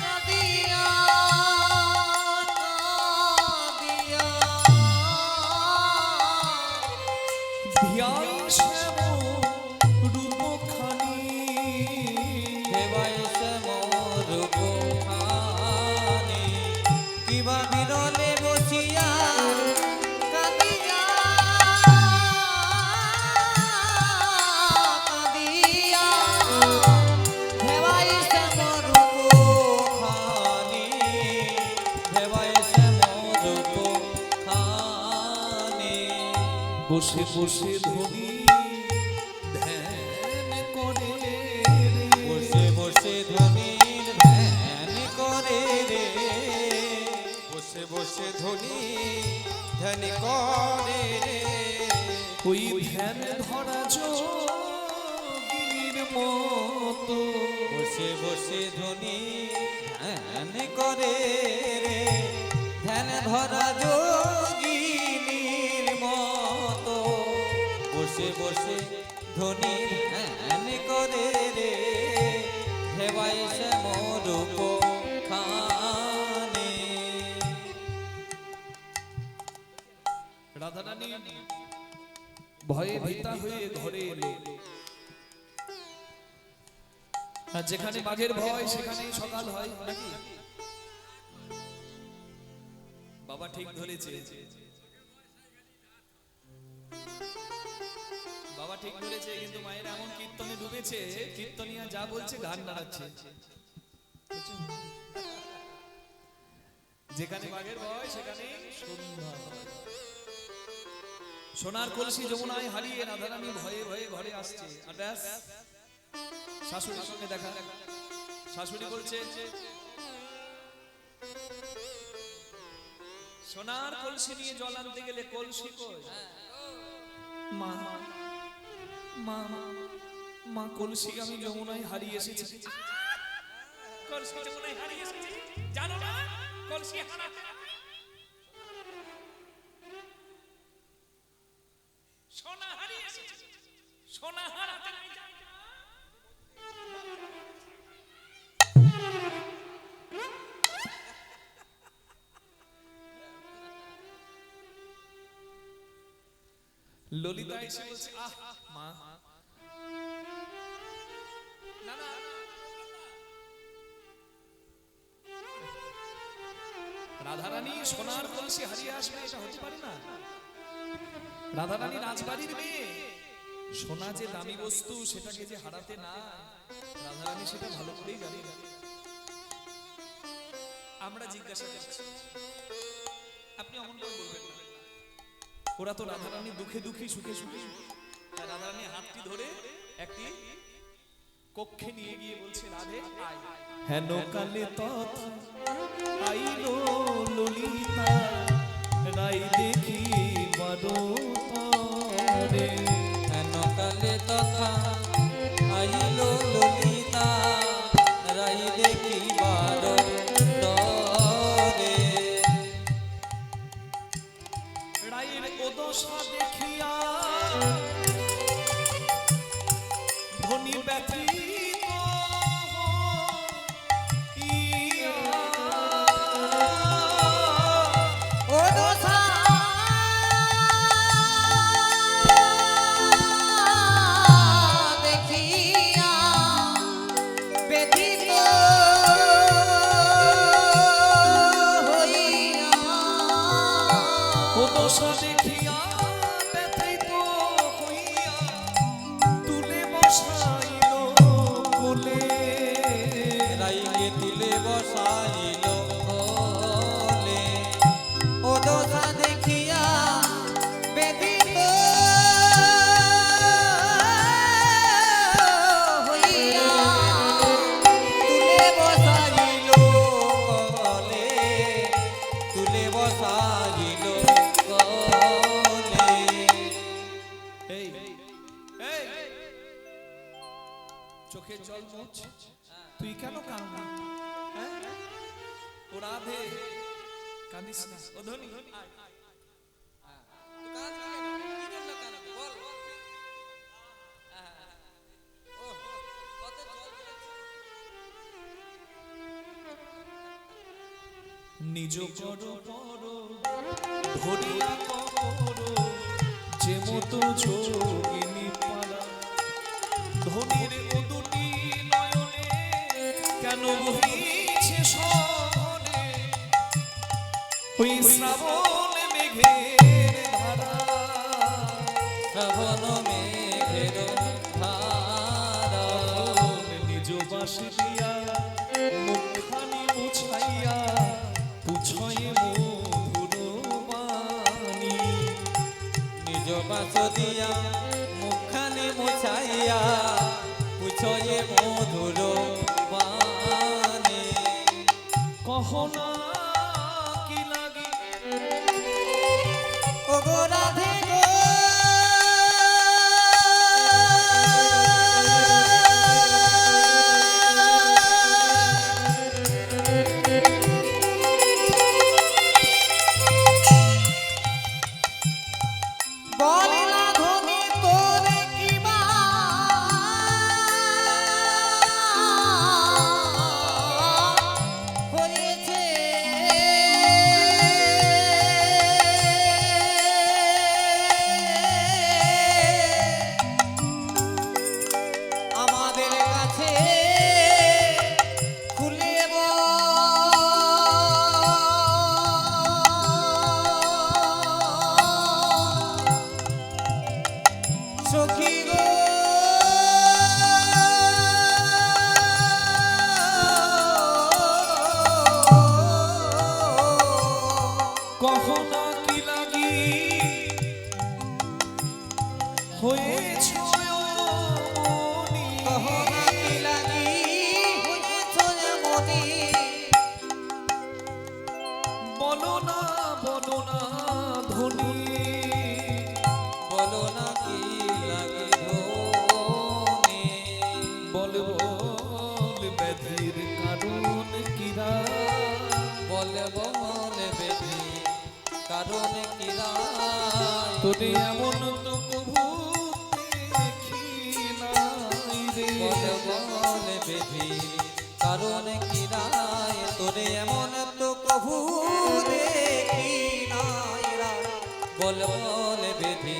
কাঁদিয়া কাঁদিয়া ধিয়াই শ্যাম রূপখানি দেবাই মোর গোখানি কিবা বিরলে বসিয়া কাঁদিয়া কাঁদিয়া দেবাই মোর গোখানি দেবাই মোর গোখানি বসে বসে ধনী ধ্যান করে বসে বসে ধনীর ধ্যান করে রে বসে বসে ধনী ধ্যান করে রে ওই ধ্যান ধরা যোগীর মতো বসে বসে ধনী ধ্যান করে রে ধ্যান ধরা যোগিনীর মতো বসে বসে ধনী ধ্যান করে রে হেবাই সে মোর খানে রাধারানী ভয়ে ভীতা হয়ে ঘরে এলো। আর যেখানে বাঘের ভয় সেখানেই সকাল হয় নাকি? বাবা ঠিক ধরেছে, বাবা ঠিক ধরেছে। কিন্তু মায়ের এমন কীর্তনে ডুবেছে, কীর্তনিয়া যা বলছে গান নাড়াচ্ছে। যেখানে বাঘের ভয় সেখানেই সন্ধ্যা হয়। সোনার কলসি যমুনায় হারিয়ে রাধারানী ভয়ে ভয়ে ঘরে আসছে। আর ব্যাস, শাশুড়ির সঙ্গে দেখা। শাশুড়ি বলছে, সোনার কলসি নিয়ে জল আনতে গেলে কলসি কই? মা মা মা কলসি আমি যমুনায় হারিয়ে এসেছি। কলসি যমুনায় হারিয়ে এসেছি, জানো না? কলসি হারাতে সোনা হারিয়ে এসেছি, সোনা হারাতে ললিতা এসে বলছে, আহ মা, না না, রাধারানী সোনার কলসি হারিয়ে আসবে এটা হতে পারে না। রাধারানী রাজবাড়ির মেয়ে, সোনা যে দামি বস্তু সেটাকে যে হারাতে না রাধারানী সেটা ভালো করেই জানি। আমরা জিজ্ঞাসা করছি, আপনি অমন করে বলবেন না। ওরা তো রাধারানী দুঃখে দুঃখী সুখে সুখী, তাই রাধারানী হাতটি ধরে একটি কক্ষে নিয়ে গিয়ে বলছে, রাধে আয়। হেন কালে তথা আইলো ললিতা, রাই দেখি বড় তরে। হেন কালে তথা আইলো ললিতা, রাই দেখিবার তরে। রায়ের ওদশা দেখিয়া ধনী ব্যথিত হইয়া, ও দশা দেখিয়া ব্যথিত হইয়া, ওদশা দেখিয়া ব্যথিত হইয়া তুলে বসাইল কোলে। রাইকে তুলে বসাইল কোলে। ও দশা দেখিয়া ব্যথিত হইয়া তুলে বসাইল কোলে, তুলে বসাইল কোলে। এই এই চোখে জল মোছ, তুই কেন কাঁদবি? হ্যাঁ? ও রাধে কাঁদিস না। ও ধনী নিজ কর পর ধরিয়া কর, যে মতো যোগিনী পালা। ধনির ও দুটি নয়নে কেন বহিছে সহনে, ওই শ্রাবণ মেঘের ধারা। শ্রবণ মেঘের ধারা। নিজ বাসি দিয়া মুখখানি মুছাইয়া পুছয়ে মধুর বাণী। নিজ বাস দিয়া মুখখানি মুছাইয়া পুছয়ে মধুর বাণী। কহনা কি লাগি ও গো রাধে গো, বলে না ধনী তোরে কি মা হয়েছে। আমাদের কাছে খুলে সখী গো, কহনা কি লাগি হয়েছ অমনি। কহনা কি লাগি হয়েছ এমনি। বলো না ধনী, বলো না কি লাগে ধনী। বল বল ব্যাধির কারণ কিরা। বল বল বেদি কারণ কিরায়। তোরে এমন তো কভু দেখি নাই রে। বল বল বেদি কারণ কিরায়। তোরে এমন তো কভু দেখি নাই রায়। বল বল বেদি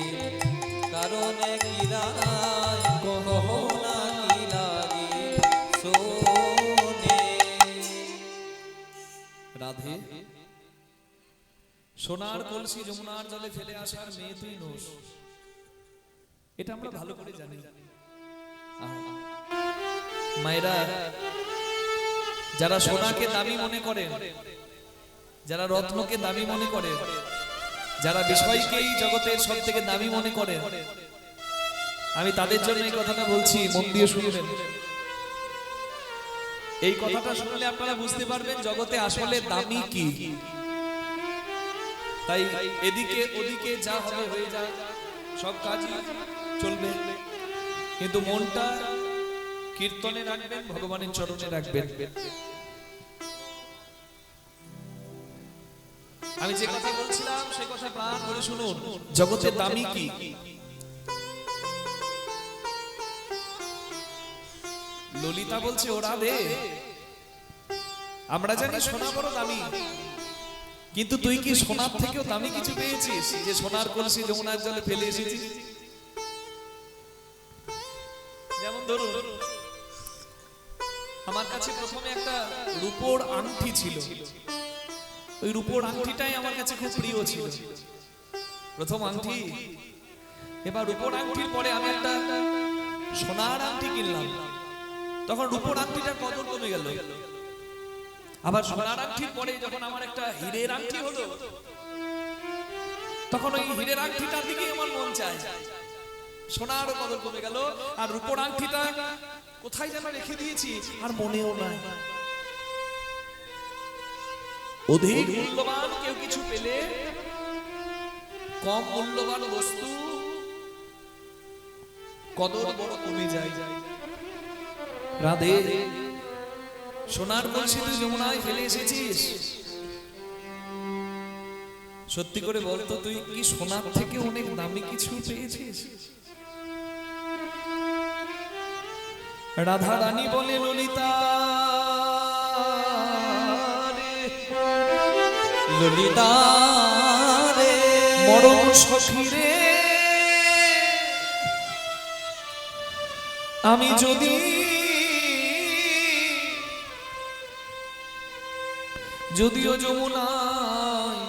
কারণ কিরায়। কহনা কি লাগি শোনে। রাধে সোনার কলসি যমুনার জলে ফেলে আসার মেয়ে তুই নোস। এটা আমরা ভালো করে জানি। মায়েরা, যারা সোনাকে দামি মনে করে, যারা রত্নকে দামি মনে করে, যারা বিষয়কে এই জগতের সব থেকে দামি মনে করে, আমি তাদের জন্য এই কথাটা বলছি, মন দিয়ে শুনবেন। এই কথাটা শুনলে আপনারা বুঝতে পারবেন জগতে আসলে দামি কি। তাই এদিকে ওদিকে যা হবে হয়ে যায়, সব কাজই চলবে, কিন্তু মনটা কীর্তনে রাখবেন, ভগবানের চরণে রাখবেন। আমি যে কথা বলছিলাম সে কথা প্রাণ করে শুনুন। জগতে দামি কি? ললিতা বলছে, ও রাধে, আমরা জানি সোনা বড় দামি, কিন্তু তুই কি সোনার থেকেও দামি কিছু পেয়েছিস যে সোনার কলসি যমুনার জলে ফেলে এসেছিস? যেমন ধরুন, আমার কাছে প্রথমে একটা রূপোর আংটি ছিল, ওই রূপোর আংটিটাই আমার কাছে খুব প্রিয় ছিল, প্রথম আংটি। এবার রূপোর আংটির পরে আমি একটা সোনার আংটি কিনলাম, তখন রূপোর আংটিটার কদর কমে গেল। আবার সোনার আংটির পরে যখন আমার একটা হীরের আংটি হলো, তখন ওই হীরের আংটিটার দিকে আমার মন চায়। সোনার কদর কমে গেল, আর রূপোর আংটিটা কোথায় যেন রেখে দিয়েছি আর মনেও নাই। অধিক মূল্যবান কেউ কিছু পেলে কম মূল্যবান বস্তু কদর বড় কমে যায়। রাধে, সোনার কলসি তুই যমুনায় ফেলে এসেছিস, সত্যি করে বলতো তুই কি সোনার থেকে অনেক দামি কিছু পেয়েছিস? রাধা রানী বলে, ললিতা ললিতা রে মরণ সখী রে, আমি যদি যদিও যমুনায়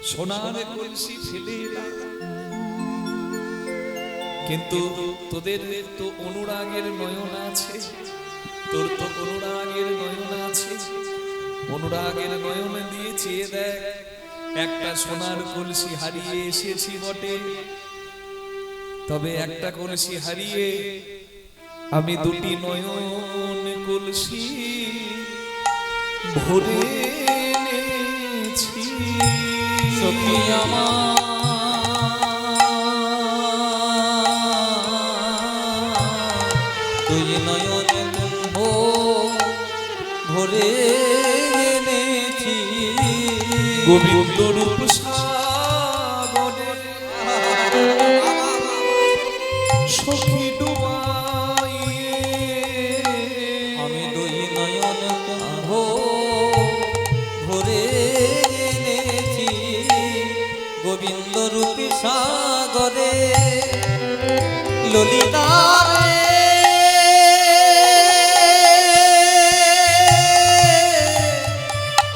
সোনার কলসি ফেলে এলাম, কিন্তু তোদের তো অনুরাগের নয়ন আছে, তোর তো অনুরাগের নয়ন আছে, অনুরাগের নয়ন দিয়ে চেয়ে দেখ, একটা সোনার কলসি হারিয়ে এসেছি বটে, তবে একটা কলসি হারিয়ে আমি দুটি নয়ন কলসি ভরে এনেছি। সখী আমার তুই নয়ন কুম্ভ ভরে এনেছি, গোবিন্দ রূপ সাগরে সখী ডুবাইয়ে, আমি দুই নয়ন কুম্ভ ভরে এনেছি, গোবিন্দ রূপী সাগরে। ললিতা রে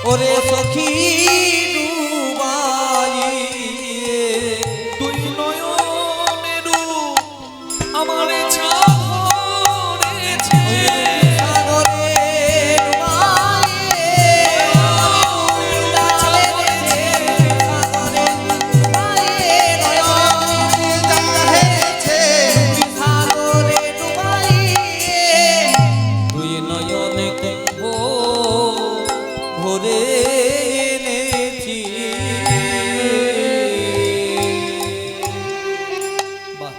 ওরে সখী ডুবাইয়ে, তুই নয়নের রূপ আমার ছাড়েছে, সাগরে ডুবাইয়ে, সাগরে ডুবাইয়ে, যাহেছে সাগরে ডুবাইয়ে, তুই নয়ন কুম্ভ ভরে এনেছি। বাহ,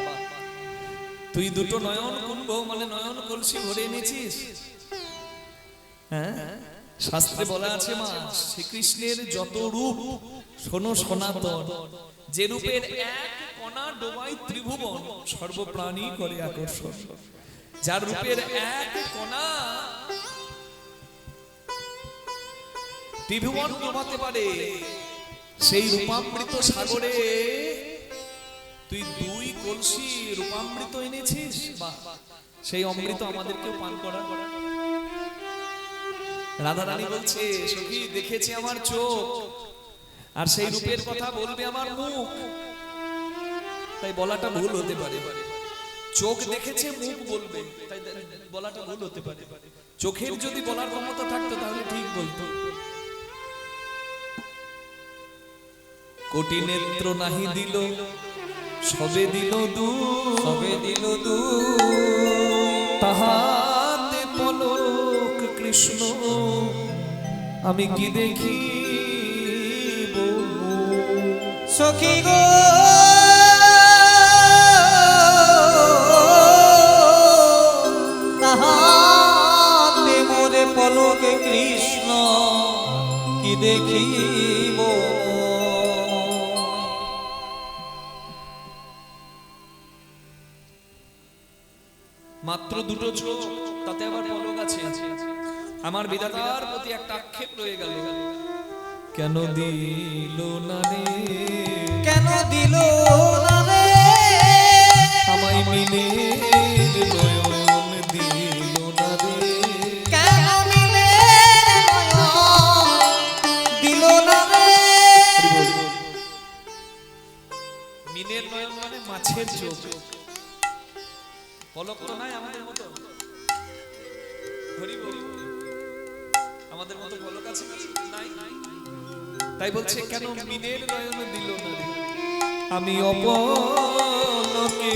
তুই দুটো নয়ন কুম্ভ মানে নয়ন কলসি ভরে এনেছিস। হ্যাঁ, শাস্ত্রে বলা আছে মা, শ্রীকৃষ্ণের যত রূপ শোনো সনাতন, যে রূপের এক কণা ডোবাই ত্রিভুবন, সর্বপ্রাণী করে আকর্ষণ। যার রূপের এক কণা ত্রিভুবন ডোবাতে পারে, সেই রূপামৃত সাগরে তুই দুই কলসি রূপামৃত এনেছিস। বাহ, সেই অমৃত আমাদেরকেও পান করা। রাধা রানী বলছে, সখী দেখেছি আমার চোখ, আর সেই রূপের কথা বলবে আমার মুখ। তাই বলাটা ভুল হতে পারে। চোখ দেখেছে মুখ বলবে, তাই বলাটা ভুল হতে পারে। চোখের যদি বলার ক্ষমতা থাকতো তাহলে ঠিক বলতো। কোটি নেত্র নাহি দিল, সবে দিল সবে দিল দু তাহাতে পলক কৃষ্ণ, আমি কি দেখি সখী গো তাহাতে মোরে পলকে কৃষ্ণ কি দেখিব। মাত্র দুটো চোখ, তাতে আবার পলক আছে। আমার বিধাতার প্রতি একটা আক্ষেপ রয়ে গেল, কেন দিল না রে, কেন দিল না রে আমায় মিনের নয়ন দিল না রে, কেন মিলে দিল না রে। মিনের নয়ন মানে মাছের চোখ, পলক তো নাই আমাদের মতো। হরি বল, আমাদের মতো পলক আছে নাই? তাই বলছে কেন মিনের নয়ন দিল না রে, আমি অপলকে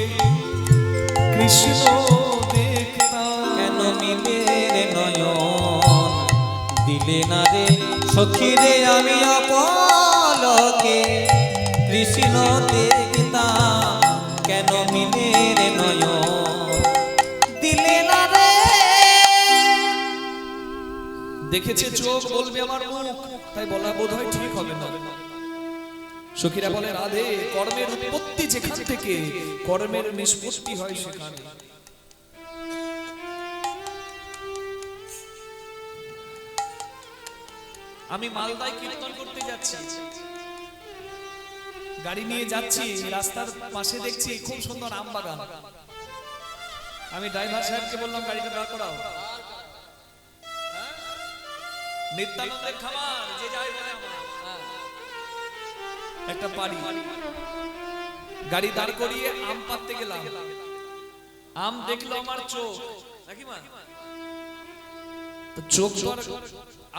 কৃষ্ণ দেখতাম। কেন মিলের নয়ন দিলে না রে সখী রে, আমি অপলকে কৃষ্ণ দেখতাম। কেন মিলের নয়ন দিলে না রে। দেখেছে চোখ বলবে আমার মুখ, তাই বলা বোধ হয় ঠিক হবে না। সখীরা বলে রাধে, কর্মের উৎপত্তি যেখান থেকে, কর্মের নিষ্পত্তি হয় সেখানে। আমি মালদায় কীর্তন করতে যাচ্ছি, গাড়ি নিয়ে যাচ্ছি, রাস্তার পাশে দেখছি খুব সুন্দর আম বাগান। আমি ড্রাইভার সাহেবকে বললাম গাড়িটা দাঁড় করাও। নিত্যানন্দের খামার যে যায় বলে আমার একটা বাড়ি, গাড়ি দাঁড় করিয়ে আম পাড়তে গেলাম। আম দেখলো আমার চোখ, নাকি মা? তো চোখ তো আর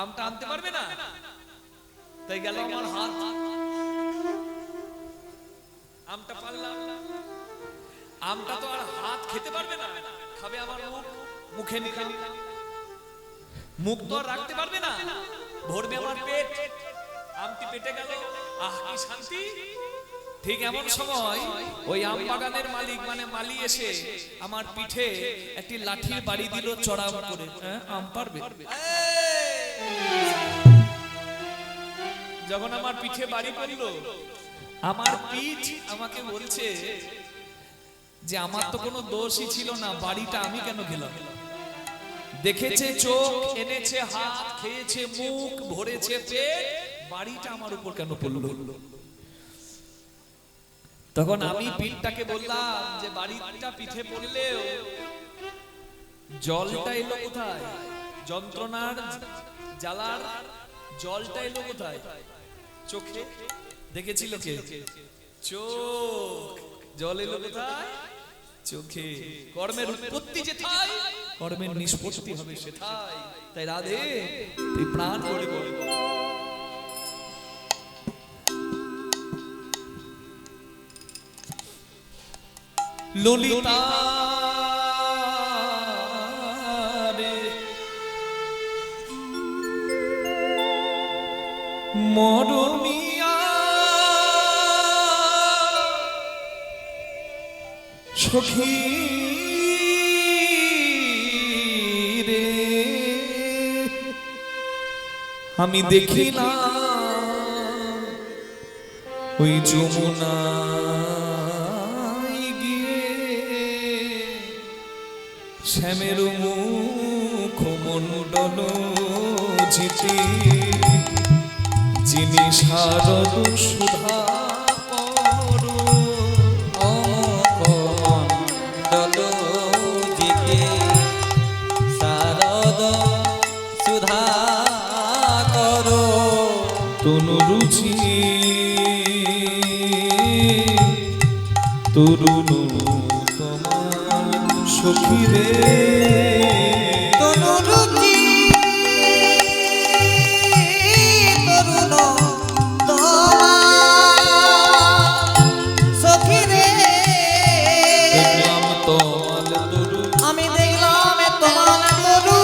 আমটা আনতে পারবে না, তাই গেল আমার হাত, আমটা পারলাম। আমটা তো আর হাত খেতে পারবে না, খাবে আমার মুখ, মুখে নিলাম। মুখ তো আর রাখতে পারবে না, ভরবে আমার পেট। আমটি পেটে গেল, আহ কি শান্তি। ঠিক এমন সময় ওই আম বাগানের মালিক মানে মালি এসে আমার পিঠে একটি লাঠির বাড়ি দিল চড়াও করে। আম পারবে? যখন আমার পিঠে বাড়ি পড়ল, আমার পিঠ আমাকে বলছে যে আমার তো কোনো দোষই ছিল না, বাড়িটা আমি কেন গেলাম। দেখেছে চোখ, এনেছে হাত, খেয়েছে মুখ, ভরেছে পেট, বাড়িটা আমার উপর কেন পড়ল? তখন আমি পিঠটাকে বললাম যে বাড়িটা পিঠে পড়লেও জলটা এলো কোথায়? যন্ত্রণার জ্বালার জলটা এলো কোথায়? চোখে। দেখেছিল কে? চোখ। জল এলো কোথায়? চোখে। কর্মের উৎপত্তি যেথায়, কর্মের নিষ্পত্তি হবে সেথায়। তাই রাধে, তুই প্রাণ করে বল, ললিতা রে মরমিয়া সখী রে, আমি দেখি না ওই যমুনা শ্যামের মুখমণ্ডল জিতে, যিনি শারদ সুধা অমুখমণ্ডল জিতে শারদ সুধা করো, তনু রুচি তরুণ তোমার সখী রে তনু রুচি তরুণ তোমার সখী রে দেখলাম তোমার তরু আমি দেখলাম তোমার তরু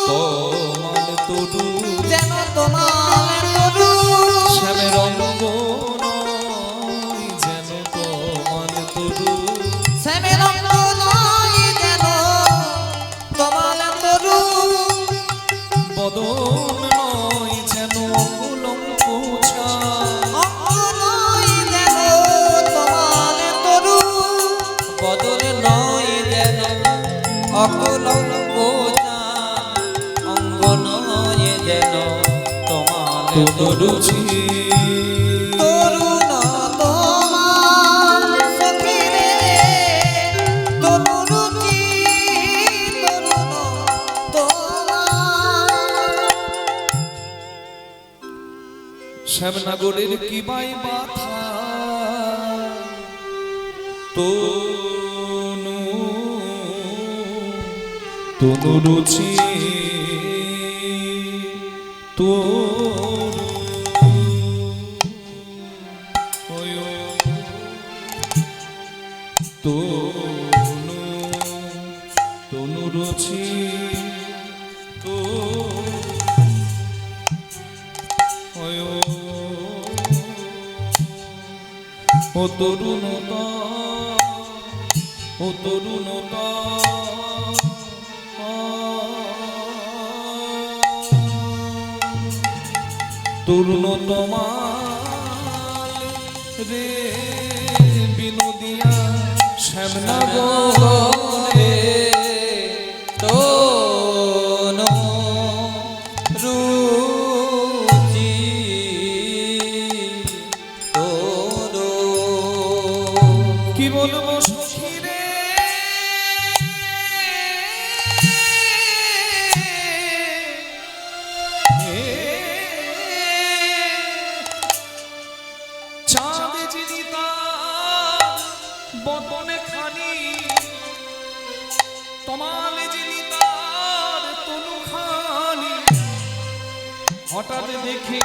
তোমার তরু যেন তোমার তরু শ্যামের অঙ্গ নয় যেন তোমার তরু শ্যামের অঙ্গ নয় যেন তোমার তরু বদন নয় যেন অকুলঙ্ক ছায়া অঙ্গ নয় যেন তোমার তরু বদল নয় যেন অকলঙ্ক অঙ্গ নয় যেন তোমার তরুচি তরুণ তোমার সখী রে তরু রুচি তরুণ তোমার শ্যামনগরের কি বাই বাথা তনু তনু রুচি তনু তনু রুচি ও তরুণতা ও তরুণতা তরুণতমা রে বিনোদিয়া শ্যামনগরে তনু রুচি তরু কি বলবো সখী রে চাঁদ যিনি তার বদনে খানি তমাল যিনি তার তনু খানি হঠাৎ দেখে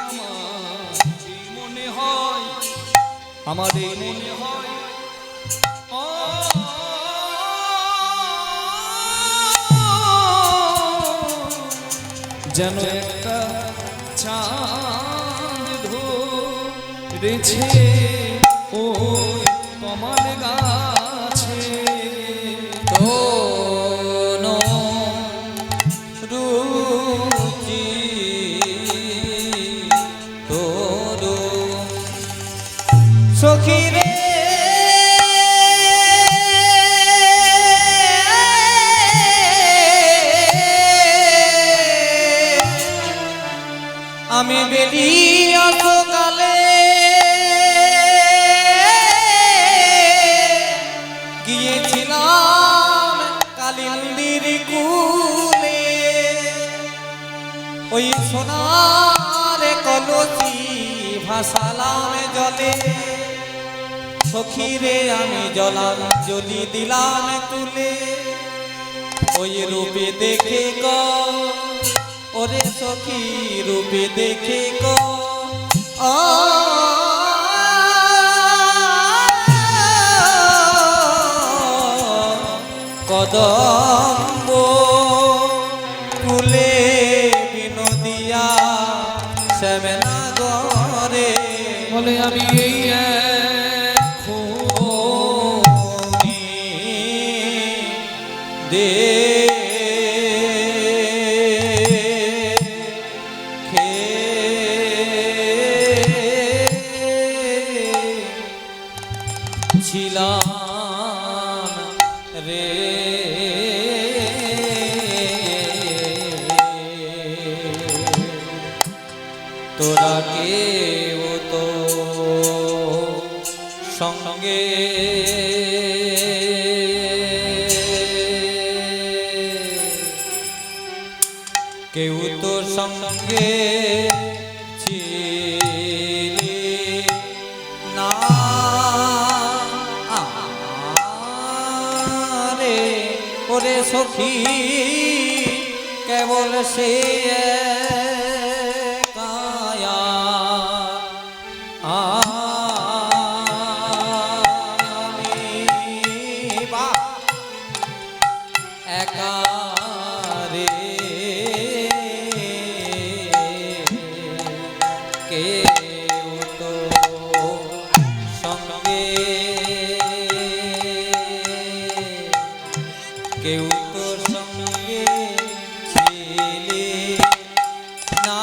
আমার এই মনে হয় যেন একটা চাঁদ ধরেছে ও কমল গাছে তনু রুচি তরু সখী রে আমি বেরিয়ে সকালে গিয়েছিলাম কালিন্দির কুলে ওই সোনার কলসি ভাসালাম জলে সখীরে আমি জলি দিলাম তুলে ওই রূপে দেখে গো ওরে সখী রূপে দেখে গো কদম্ব কুলে বিনোদিয়া শ্যামনগরে বলে আমি এই দে ছিলাম রে তোরা কেউ তো সঙ্গে কেউ তো সঙ্গে ছিলি না সখী কেবল সে কায়া আমি বা একা রে কেউ তো সঙ্গে কেউ তো সঙ্গে ছিলে না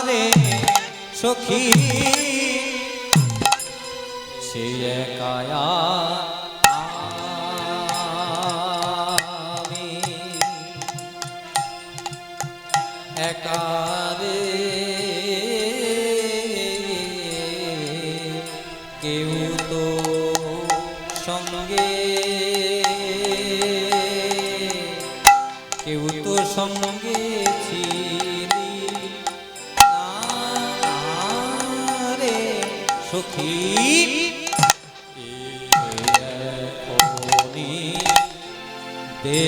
রে সখী সে একায়া আমি একা রে কেউ তো সঙ্গে কেউ তো সঙ্গে ছিলি না রে সখী এখনি দে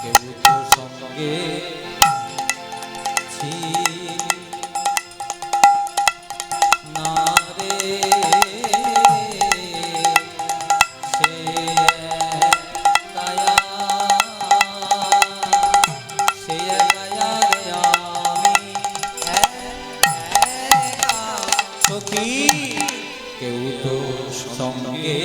কেউ তো সঙ্গে ছিলি না রে সে কায়া সে কায়া রে আমি একা সখী কেউ তো সঙ্গে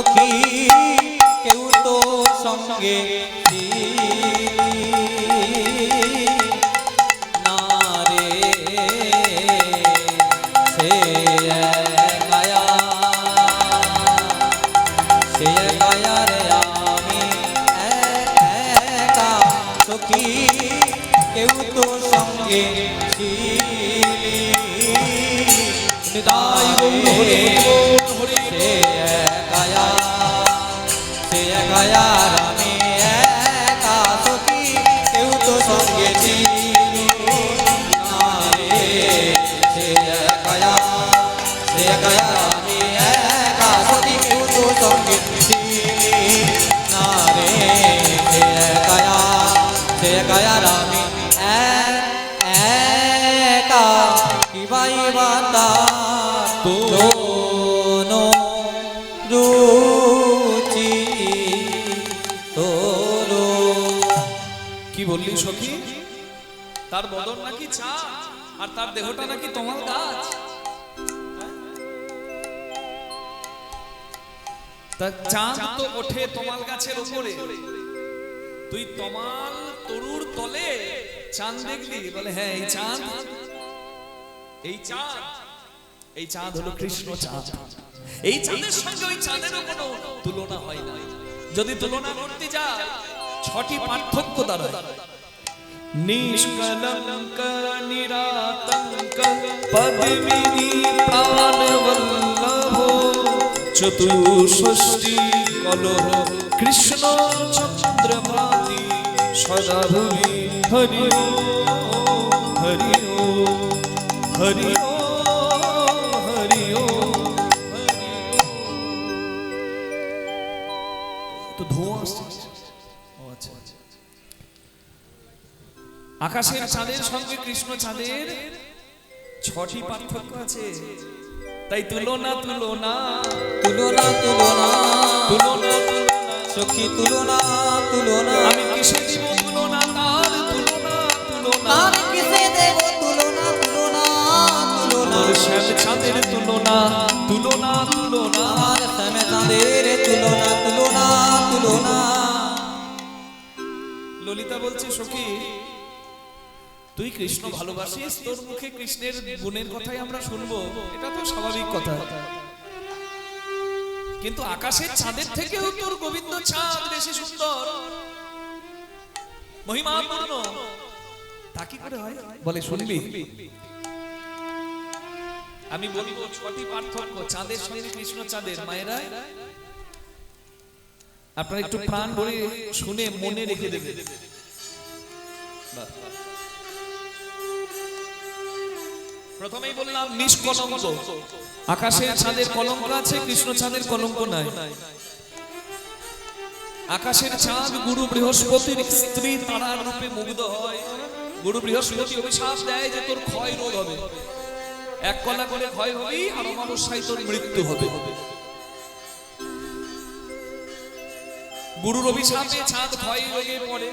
সখী কেউ তো সঙ্গে না রে সে কায়া রে আমি একা সখী কেউ তো সঙ্গে ছিলি নিতাই হরি হরি সে কায়া আমি একা সখী কেউ তো সঙ্গে ছিলি না রে সে কায়া আমি একা সখী কেউ তো সঙ্গে ছিলি না রে সে কায়া আমি একা কি বাই বাতা দোনো রুচি তোরো কি বললি সখী? তার বদন নাকি চা আর তার দেহটা নাকি তোমার গাছ। তা চাঁদ তো ওঠে তোমার গাছের উপরে, তুই তমাল তরুর তলে চাঁদ দেখলি? বলে হ্যাঁ এই চাঁদ, এই চাঁদ, এই চাঁদ হলো কৃষ্ণ চাঁদ। এই চাঁদের সঙ্গে ওই চাঁদেরও কোনো তুলনা হয় না। যদি তুলনা করতে যায় 6টি পার্থক্য দাঁড়ায়। নিষ্কলঙ্ক নিরাতঙ্ক পদ্মিনী প্রাণবল্লভ চতুষ্ষষ্টি কলহ কৃষ্ণ চন্দ্রভাতি সদা ভুবি হরি ওম হরি ওম হরি ওম হরি ওম। তো ধোঁয়া আসছে। ও আচ্ছা, আকাশের চাঁদের সঙ্গে কৃষ্ণ চাঁদের 6টি পার্থক্য আছে। তাই তুলনা তুলনা তুলনা তুলনা তুলনা সখী তুলনা তুলনা আমি কিসে দিব তুলনা তার তুলনা তুলনা আর কিসে দেব তুলনা তুলনা তুলনা আমার শ্যাম চাঁদের তুলনা তুলনা তুলনা আমার শ্যামে চাঁদের তুলনা তুলনা তুলনা ললিতা বলছে সখী তুই কৃষ্ণ ভালোবাসিস, তোর মুখে কৃষ্ণের গুণের কথাই আমরা শুনবো, এটা তো স্বাভাবিক কথা, কিন্তু আকাশের চাঁদের থেকেও তোর গোবিন্দ চাঁদ বেশি সুন্দর, মহিমাপূর্ণ, তা কি করে হয়? বলে শুনবি? আমি বলবো ছটি পার্থক্য চাঁদের সঙ্গে কৃষ্ণ চাঁদের। মায়েরা আপনারা একটু প্রাণ ভরে শুনে মনে রেখে দেবেন। প্রথমেই বললাম নিষ্কলঙ্ক, আকাশের চাঁদের কলঙ্ক আছে, কৃষ্ণ চাঁদের কলঙ্ক নাই। আকাশের চাঁদ গুরু বৃহস্পতির স্ত্রী তারার রূপে মুগ্ধ হয়। গুরু বৃহস্পতি অভিশাপ দেয় যে তোর ক্ষয় রোগ হবে, এক কলা করে ক্ষয় হবি, আর অমাবস্যায় তোর মৃত্যু হবে। গুরুর অভিশাপে চাঁদ ক্ষয় রোগে পড়ে,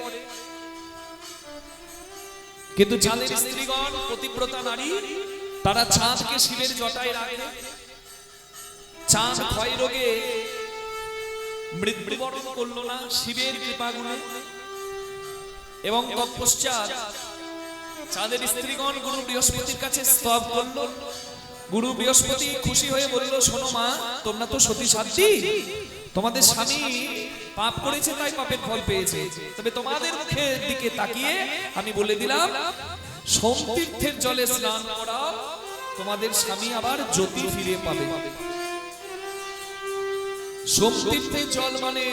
কিন্তু চাঁদের স্ত্রীগণ পতিব্রতা নারী, তারা চাঁদকে শিবের জটায় রাখে। চাঁদ ক্ষয় রোগে মৃত্যুবরণ করল না শিবের কৃপাগুণে, এবং তৎপশ্চাৎ চাঁদের স্ত্রীগণ গুরু বৃহস্পতির কাছে স্তব করল। গুরু বৃহস্পতি খুশি হয়ে বলল, শোনো মা, তোমরা তো সতী সাধ্বী, তোমাদের স্বামী পাপ করেছে তাই পাপের ফল পেয়েছে, তবে তোমাদের মুখের দিকে তাকিয়ে আমি বলে দিলাম সোমতীর্থের জলে স্নান করাও, তোমাদের স্বামী আবার জ্যোতি ফিরে পাবে। সোমতীর্থের জল মানে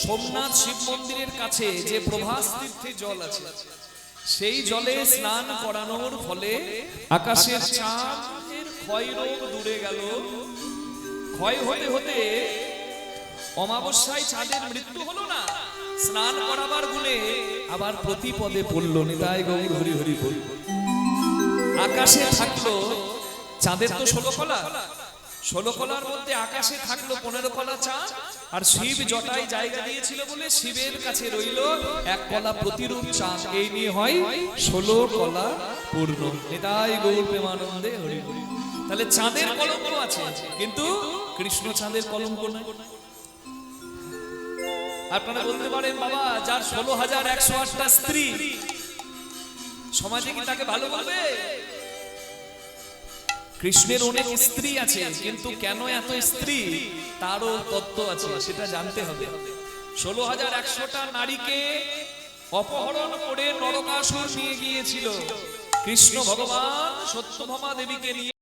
সোমনাথ শিব মন্দিরের কাছে যে প্রভাস তীর্থের জল আছে, সেই জলে স্নান করানোর ফলে আকাশের চাঁদের ক্ষয় রোগ দূরে গেল। ক্ষয় হতে হতে অমাবস্যায় চাঁদের মৃত্যু হলো না, স্নান করাবার গুণে আবার প্রতিপদে পড়ল। নিতাই গৌর হরি হরি বল। আকাশে থাকলো চাঁদের তো 16 কলা, 16 কলার মধ্যে আকাশে থাকলো 15 কলা চাঁদ, আর শিব জটায় জায়গা দিয়েছিল বলে শিবের কাছে রইল এক কলা প্রতিরূপ চাঁদ। এই নিয়ে হয় 16 কলা পূর্ণ। নিতাই গৌর প্রেমানন্দে হরি হরি। তাহলে চাঁদের কলঙ্ক আছে, কিন্তু কৃষ্ণ চাঁদের কলঙ্ক নাই। আপনারা বলতে পারেন, বাবা যার 16,108টা স্ত্রী, সমাজে কি তাকে ভালো বলবে? কৃষ্ণের অনেক স্ত্রী আছে, কিন্তু কেন এত স্ত্রী তারও তত্ত্ব আছে, সেটা জানতে হবে। 16,100টা নারীকে অপহরণ করে নরকাসুর নিয়ে গিয়েছিল, কৃষ্ণ ভগবান সত্যভামা দেবীকে নিয়ে